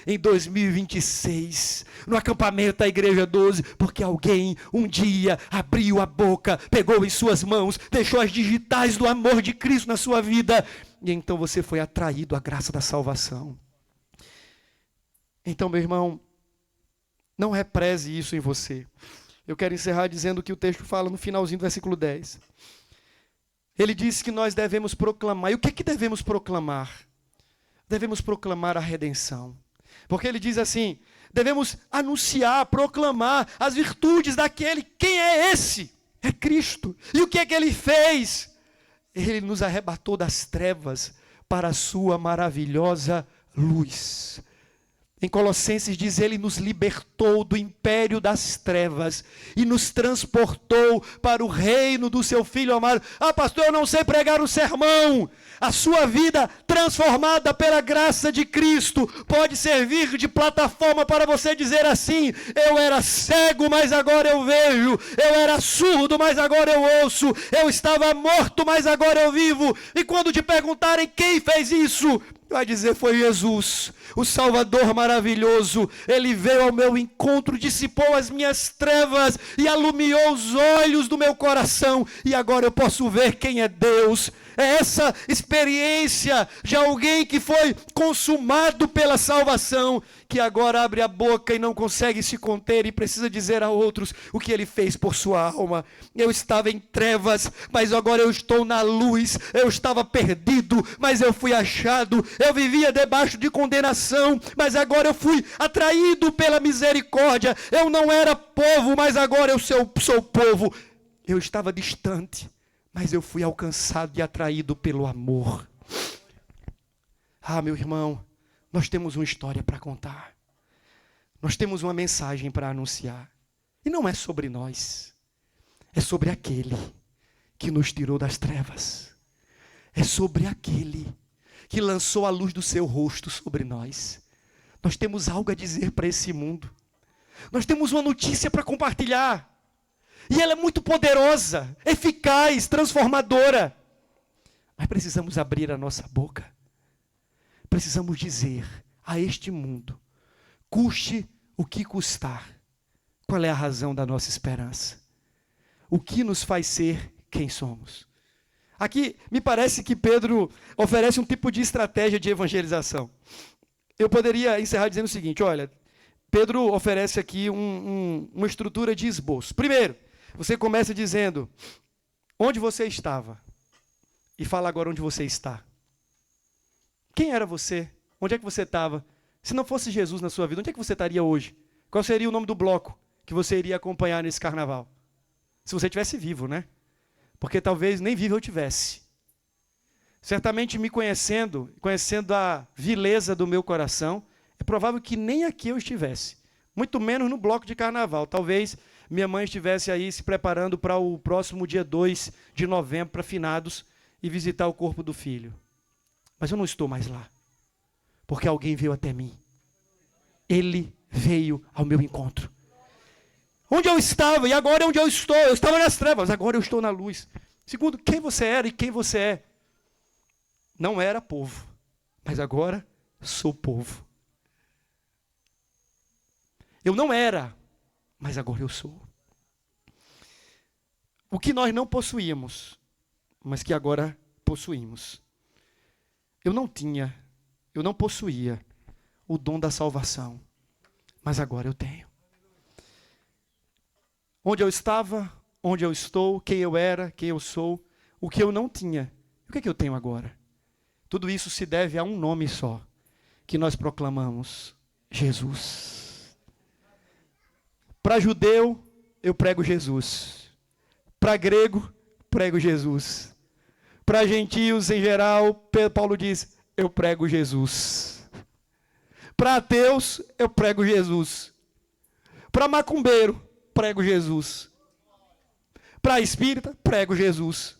em 2026, no acampamento da Igreja 12, porque alguém um dia abriu a boca, pegou em suas mãos, deixou as digitais do amor de Cristo na sua vida, e então você foi atraído à graça da salvação. Então, meu irmão, não represe isso em você. Eu quero encerrar dizendo o que o texto fala no finalzinho do versículo 10. Ele diz que nós devemos proclamar. E o que devemos proclamar? Devemos proclamar a redenção. Porque ele diz assim: devemos anunciar, proclamar as virtudes daquele. Quem é esse? É Cristo. E o que é que ele fez? Ele nos arrebatou das trevas para a sua maravilhosa luz. Em Colossenses diz, ele nos libertou do império das trevas e nos transportou para o reino do seu Filho amado. Ah, pastor, eu não sei pregar o sermão. A sua vida transformada pela graça de Cristo pode servir de plataforma para você dizer assim: eu era cego, mas agora eu vejo. Eu era surdo, mas agora eu ouço. Eu estava morto, mas agora eu vivo. E quando te perguntarem quem fez isso, vai dizer, foi Jesus, o Salvador maravilhoso. Ele veio ao meu encontro, dissipou as minhas trevas e alumiou os olhos do meu coração. E agora eu posso ver quem é Deus. É essa experiência de alguém que foi consumado pela salvação, que agora abre a boca e não consegue se conter e precisa dizer a outros o que ele fez por sua alma. Eu estava em trevas, mas agora eu estou na luz. Eu estava perdido, mas eu fui achado. Eu vivia debaixo de condenação, mas agora eu fui atraído pela misericórdia. Eu não era povo, mas agora eu sou povo. Eu estava distante, mas eu fui alcançado e atraído pelo amor. Ah, meu irmão, nós temos uma história para contar. Nós temos uma mensagem para anunciar. E não é sobre nós. É sobre aquele que nos tirou das trevas. É sobre aquele que lançou a luz do seu rosto sobre nós. Nós temos algo a dizer para esse mundo. Nós temos uma notícia para compartilhar. E ela é muito poderosa, eficaz, transformadora. Mas precisamos abrir a nossa boca. Precisamos dizer a este mundo, custe o que custar, qual é a razão da nossa esperança? O que nos faz ser quem somos? Aqui me parece que Pedro oferece um tipo de estratégia de evangelização. Eu poderia encerrar dizendo o seguinte, olha, Pedro oferece aqui uma estrutura de esboço. Primeiro, você começa dizendo onde você estava e fala agora onde você está. Quem era você? Onde é que você estava? Se não fosse Jesus na sua vida, onde é que você estaria hoje? Qual seria o nome do bloco que você iria acompanhar nesse carnaval? Se você estivesse vivo, né? Porque talvez nem vivo eu tivesse. Certamente me conhecendo a vileza do meu coração, é provável que nem aqui eu estivesse. Muito menos no bloco de carnaval. Talvez minha mãe estivesse aí se preparando para o próximo dia 2 de novembro, para finados, e visitar o corpo do filho. Mas eu não estou mais lá, porque alguém veio até mim. Ele veio ao meu encontro. Onde eu estava e agora é onde eu estou. Eu estava nas trevas, agora eu estou na luz. Segundo, quem você era e quem você é. Não era povo, mas agora sou povo. Eu não era, mas agora eu sou. O que nós não possuíamos, mas que agora possuímos. Eu não possuía o dom da salvação, mas agora eu tenho. Onde eu estava, onde eu estou, quem eu era, quem eu sou, o que eu não tinha, o que é que eu tenho agora? Tudo isso se deve a um nome só, que nós proclamamos: Jesus. Para judeu, eu prego Jesus. Para grego, prego Jesus. Para gentios em geral, Paulo diz, eu prego Jesus. Para ateus, eu prego Jesus. Para macumbeiro, prego Jesus. Para espírita, prego Jesus.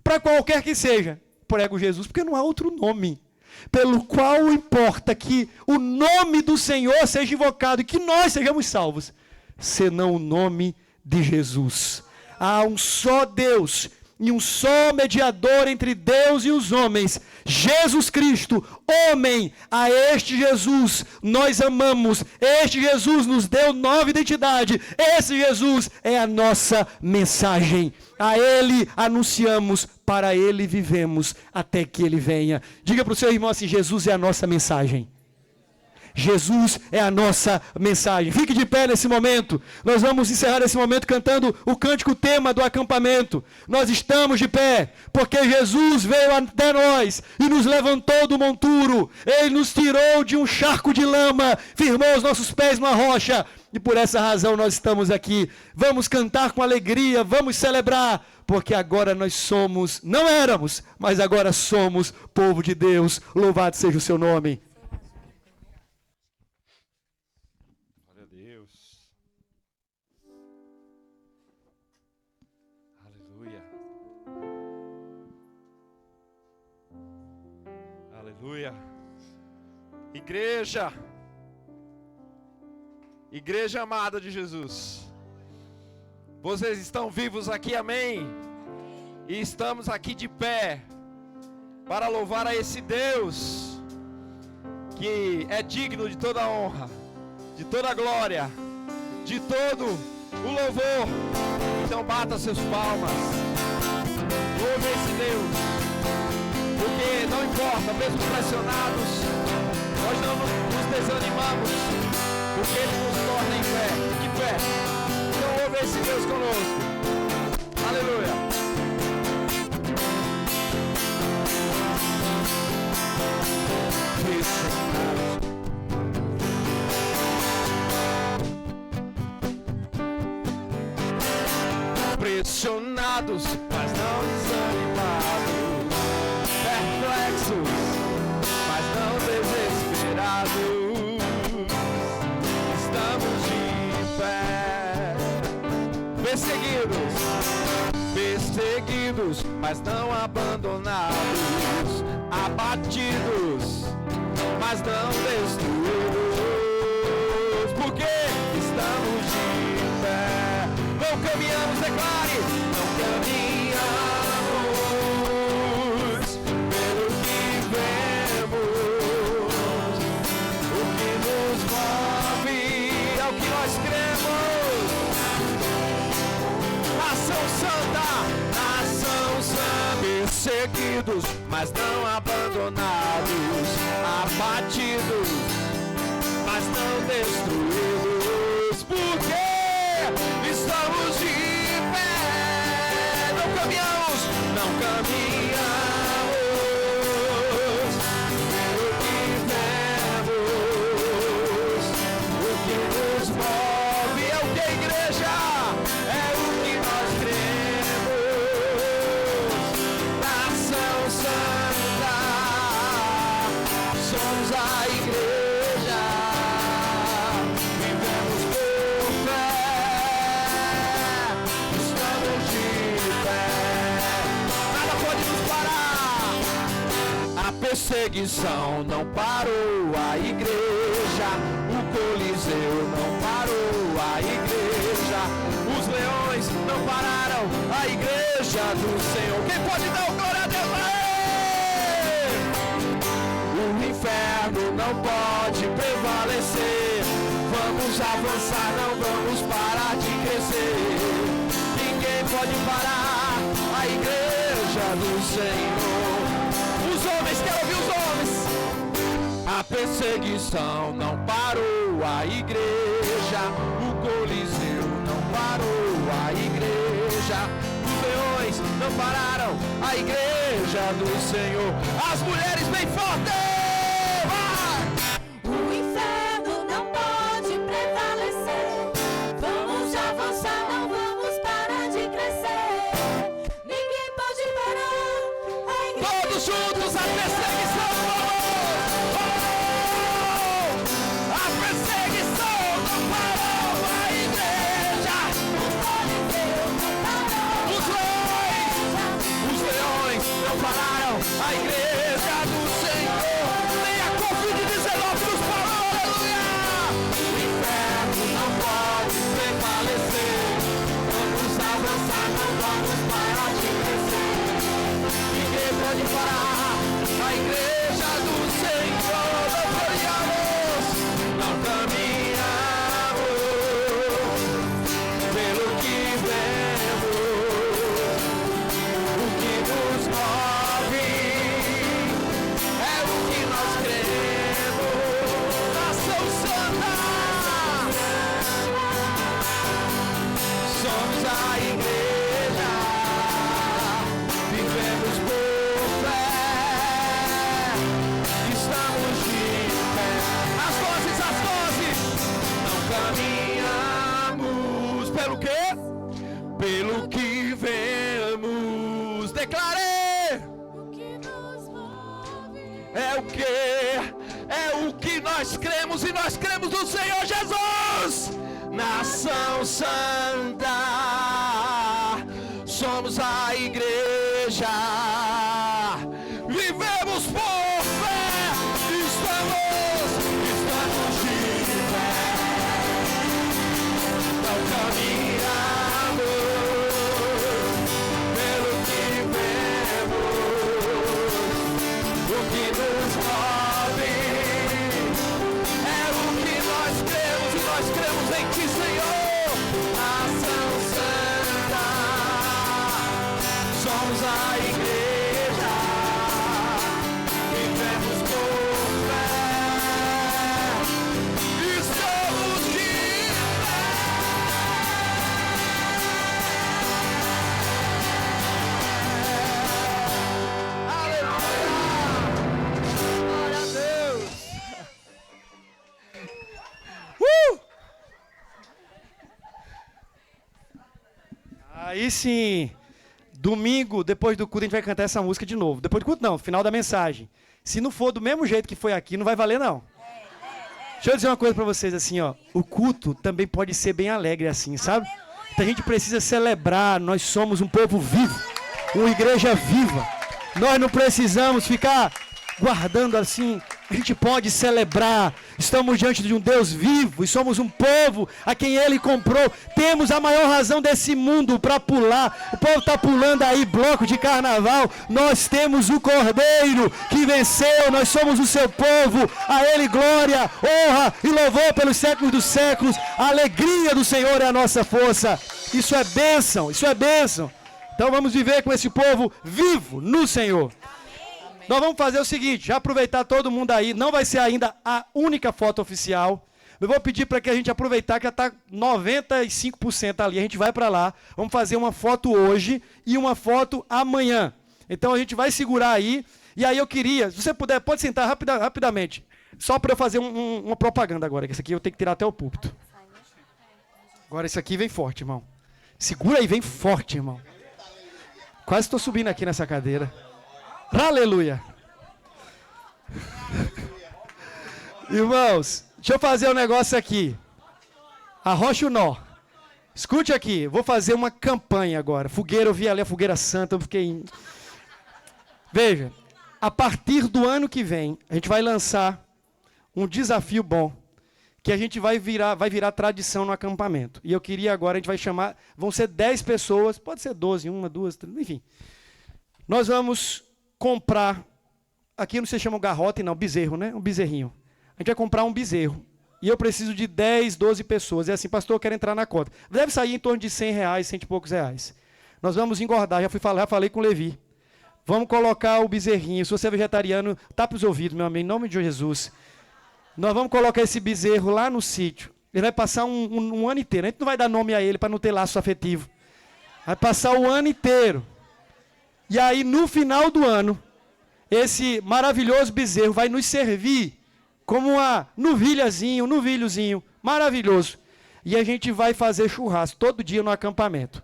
Para qualquer que seja, prego Jesus, porque não há outro nome pelo qual importa que o nome do Senhor seja invocado e que nós sejamos salvos, senão o nome de Jesus. Há um só Deus e um só mediador entre Deus e os homens, Jesus Cristo, homem. A este Jesus nós amamos, este Jesus nos deu nova identidade, esse Jesus é a nossa mensagem. A Ele anunciamos, para Ele vivemos, até que Ele venha. Diga para o seu irmão assim, Jesus é a nossa mensagem. Jesus é a nossa mensagem. Fique de pé nesse momento. Nós vamos encerrar esse momento cantando o cântico tema do acampamento. Nós estamos de pé, porque Jesus veio até nós e nos levantou do monturo. Ele nos tirou de um charco de lama, firmou os nossos pés numa rocha. E por essa razão nós estamos aqui. Vamos cantar com alegria, vamos celebrar, porque agora nós somos, não éramos, mas agora somos povo de Deus. Louvado seja o seu nome. Deus. Aleluia. Aleluia. Igreja. Igreja amada de Jesus. Vocês estão vivos aqui, amém? E estamos aqui de pé para louvar a esse Deus que é digno de toda a honra, de toda a glória, de todo o louvor. Então bata seus palmas, louve esse Deus, porque não importa, mesmo pressionados, nós não nos desanimamos, porque Ele nos torna em pé, de pé. Então louve esse Deus conosco. Aleluia. Pressionados, mas não desanimados, perplexos, mas não desesperados, estamos de pé. Perseguidos, mas não abandonados, abatidos, mas não destruídos, porque estamos de pé. Não caminhamos, declare, não caminhamos pelo que vemos, o que nos move é o que nós cremos. Nação santa, perseguidos, mas não abandonados, abatidos, mas não destruídos, porque estamos de pé. Não caminhamos pelo que vemos, o que nos move é o que a igreja, é o que nós cremos. Nação santa, somos a igreja, vivemos por fé, estamos de pé, nada pode nos parar. A perseguição não parou a igreja, o Coliseu não parou a igreja, os leões não pararam a igreja do Senhor. Quem pode dar o glória a Deus? O inferno não pode prevalecer. Vamos avançar, não vamos parar de crescer. Ninguém pode parar a igreja do Senhor. Os homens, quero ouvir os homens. A perseguição não parou a igreja, o Coliseu não parou a igreja, os leões não pararam a igreja do Senhor. As mulheres bem fortes, vai! O inferno não pode prevalecer. Vamos avançar, não vamos parar de crescer. Ninguém pode parar a igreja. Todos juntos, a perseguição! A perseguição não parou a igreja! Os leões não pararam a igreja do Senhor! Nem a Covid-19 nos parou, aleluia! O inferno não pode prevalecer. Vamos avançar, não vamos parar de crescer. Ninguém pode parar a igreja do Senhor. Não caminhamos, não caminhamos pelo que vemos, o que nos move é o que nós cremos. Nação santa, somos a igreja, vivemos por fé, estamos de pé. As vozes, não caminhamos pelo quê? Pelo que vemos. Declare! O que nos move É o que? É o que nós cremos, e nós cremos no Senhor Jesus! nação santa, somos a igreja, vivemos por fé, estamos de pé, não caminhamos pelo que vemos, o que nos move é o que nós cremos, e nós cremos em Ti, Senhor. Nação santa, somos a igreja, vivemos por fé, estamos de pé. Aleluia! Glória a Deus! Aí sim, domingo, depois do culto, a gente vai cantar essa música de novo. Depois do culto, não, final da mensagem. Se não for do mesmo jeito que foi aqui, não vai valer, não. Deixa eu dizer uma coisa pra vocês, assim, ó. O culto também pode ser bem alegre, assim, sabe? Então a gente precisa celebrar, nós somos um povo vivo, uma igreja viva. Nós não precisamos ficar guardando assim. A gente pode celebrar. Estamos diante de um Deus vivo e somos um povo a quem Ele comprou. Temos a maior razão desse mundo para pular. O povo está pulando aí, bloco de carnaval. Nós temos o Cordeiro que venceu. Nós somos o seu povo. A Ele glória, honra e louvor pelos séculos dos séculos. A alegria do Senhor é a nossa força. Isso é bênção, isso é bênção. Então vamos viver com esse povo vivo no Senhor. Nós vamos fazer o seguinte, já aproveitar todo mundo aí, não vai ser ainda a única foto oficial. Eu vou pedir para que a gente aproveitar que já está 95% ali, a gente vai para lá. Vamos fazer uma foto hoje e uma foto amanhã. Então a gente vai segurar aí. E aí eu queria, se você puder, pode sentar rapidamente. Só para eu fazer uma propaganda agora, que esse aqui eu tenho que tirar até o púlpito. Agora esse aqui vem forte, irmão. Segura aí, vem forte, irmão. Quase estou subindo aqui nessa cadeira. Aleluia! Irmãos, deixa eu fazer um negócio aqui. Arrocha o nó. Escute aqui, vou fazer uma campanha agora. Fogueira, eu vi ali a fogueira santa, eu fiquei... Veja, a partir do ano que vem, a gente vai lançar um desafio bom, que a gente vai virar tradição no acampamento. E eu queria agora, a gente vai chamar, vão ser 10 pessoas, pode ser 12, 1, 2, 3, enfim. Nós vamos comprar, aqui não se chama garrote, não, bezerro, né? Um bezerrinho. A gente vai comprar um bezerro. E eu preciso de 10, 12 pessoas. É assim, pastor, eu quero entrar na conta. Deve sair em torno de R$100, 100 e poucos reais. Nós vamos engordar, já falei com o Levi. Vamos colocar o bezerrinho. Se você é vegetariano, tapa os ouvidos, meu amigo, em nome de Jesus. Nós vamos colocar esse bezerro lá no sítio. Ele vai passar um ano inteiro. A gente não vai dar nome a ele para não ter laço afetivo. Vai passar o ano inteiro. E aí, no final do ano, esse maravilhoso bezerro vai nos servir como um novilhozinho maravilhoso. E a gente vai fazer churrasco todo dia no acampamento.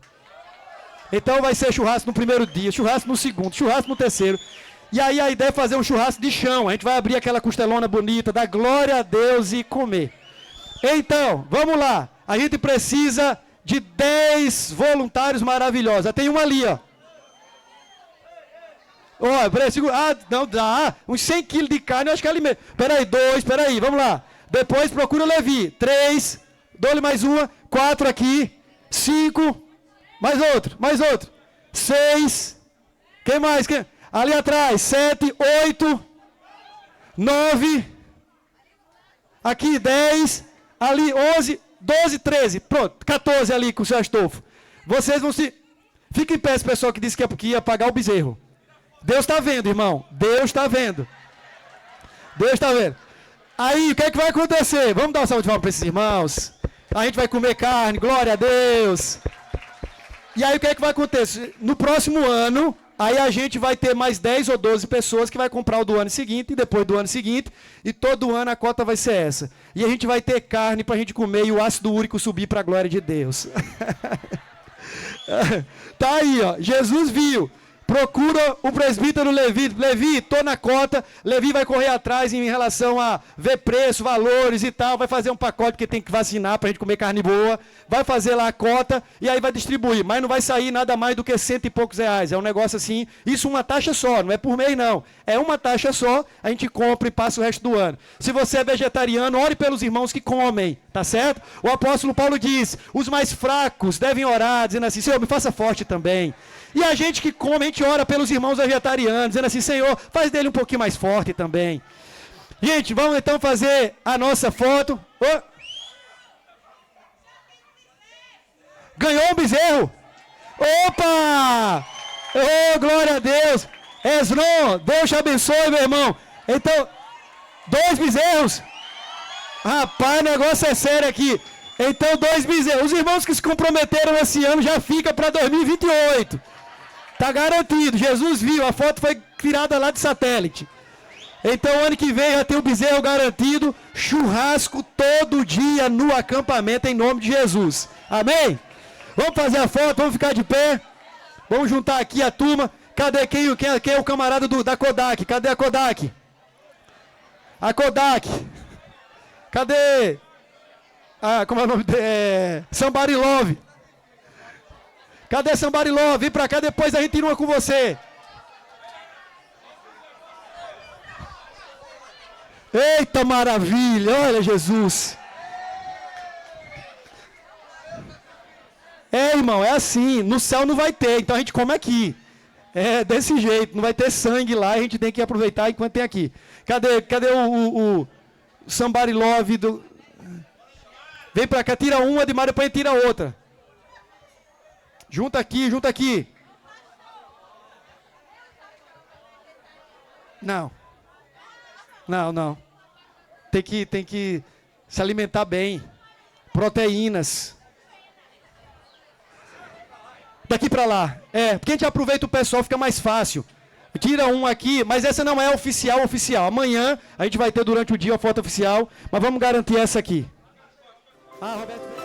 Então vai ser churrasco no primeiro dia, churrasco no segundo, churrasco no terceiro. E aí a ideia é fazer um churrasco de chão. A gente vai abrir aquela costelona bonita, dar glória a Deus e comer. Então, vamos lá. A gente precisa de 10 voluntários maravilhosos. Tem uma ali, ó. Ó, peraí, segura. Ah, não dá. Uns 100 quilos de carne, eu acho que é ali mesmo. Peraí, 2, peraí, vamos lá. Depois procura o Levi. 3, dou-lhe mais uma. 4 aqui. 5, mais outro. 6, quem mais? Ali atrás, 7, 8, 9, aqui 10, ali 11, 12, 13, pronto, 14 ali com o seu estofo. Vocês vão se... Fica em pé esse pessoal que disse que ia pagar o bezerro. Deus está vendo, irmão. Deus está vendo. Deus está vendo. Aí, o que é que vai acontecer? Vamos dar uma salva de palmas para esses irmãos. A gente vai comer carne, glória a Deus. E aí, o que é que vai acontecer? No próximo ano, aí a gente vai ter mais 10 ou 12 pessoas que vai comprar o do ano seguinte e depois do ano seguinte. E todo ano a cota vai ser essa. E a gente vai ter carne para a gente comer e o ácido úrico subir para a glória de Deus. Tá aí, ó. Jesus viu. Procura o presbítero Levi. Levi, tô na cota. Levi vai correr atrás em relação a ver preço, valores e tal. Vai fazer um pacote porque tem que vacinar pra gente comer carne boa. Vai fazer lá a cota e aí vai distribuir. Mas não vai sair nada mais do que 100 e poucos reais. É um negócio assim. Isso uma taxa só, não é por mês não. É uma taxa só, a gente compra e passa o resto do ano. Se você é vegetariano, ore pelos irmãos que comem, tá certo? O apóstolo Paulo diz, os mais fracos devem orar, dizendo assim, Senhor, me faça forte também. E a gente que come, a gente ora pelos irmãos vegetarianos, dizendo assim, Senhor, faz dele um pouquinho mais forte também. Gente, vamos então fazer a nossa foto. Oh. Ganhou um bezerro. Opa! Oh, glória a Deus. Esron, Deus te abençoe, meu irmão. Então, 2 bezerros. Rapaz, o negócio é sério aqui. Então, 2 bezerros. Os irmãos que se comprometeram esse ano já fica para 2028. Tá garantido. Jesus viu, a foto foi tirada lá de satélite. Então, ano que vem já tem o bezerro garantido. Churrasco todo dia no acampamento em nome de Jesus. Amém? Vamos fazer a foto, vamos ficar de pé. Vamos juntar aqui a turma. Cadê quem é o camarada da Kodak? Cadê a Kodak? A Kodak. Cadê? Como é o nome dele? Somebody Love. Cadê Somebody Love? Vem pra cá, depois a gente tira uma com você. Eita maravilha, olha Jesus. Irmão, é assim, no céu não vai ter, então a gente come aqui. É desse jeito, não vai ter sangue lá, a gente tem que aproveitar enquanto tem aqui. Cadê o Somebody Love do... Vem pra cá, tira uma de Mário, depois tira outra. Junta aqui, junta aqui. Não. Não. Tem que se alimentar bem. Proteínas. Daqui pra lá. Porque a gente aproveita o pessoal, fica mais fácil. Tira um aqui, mas essa não é oficial. Amanhã a gente vai ter durante o dia a foto oficial, mas vamos garantir essa aqui. Roberto.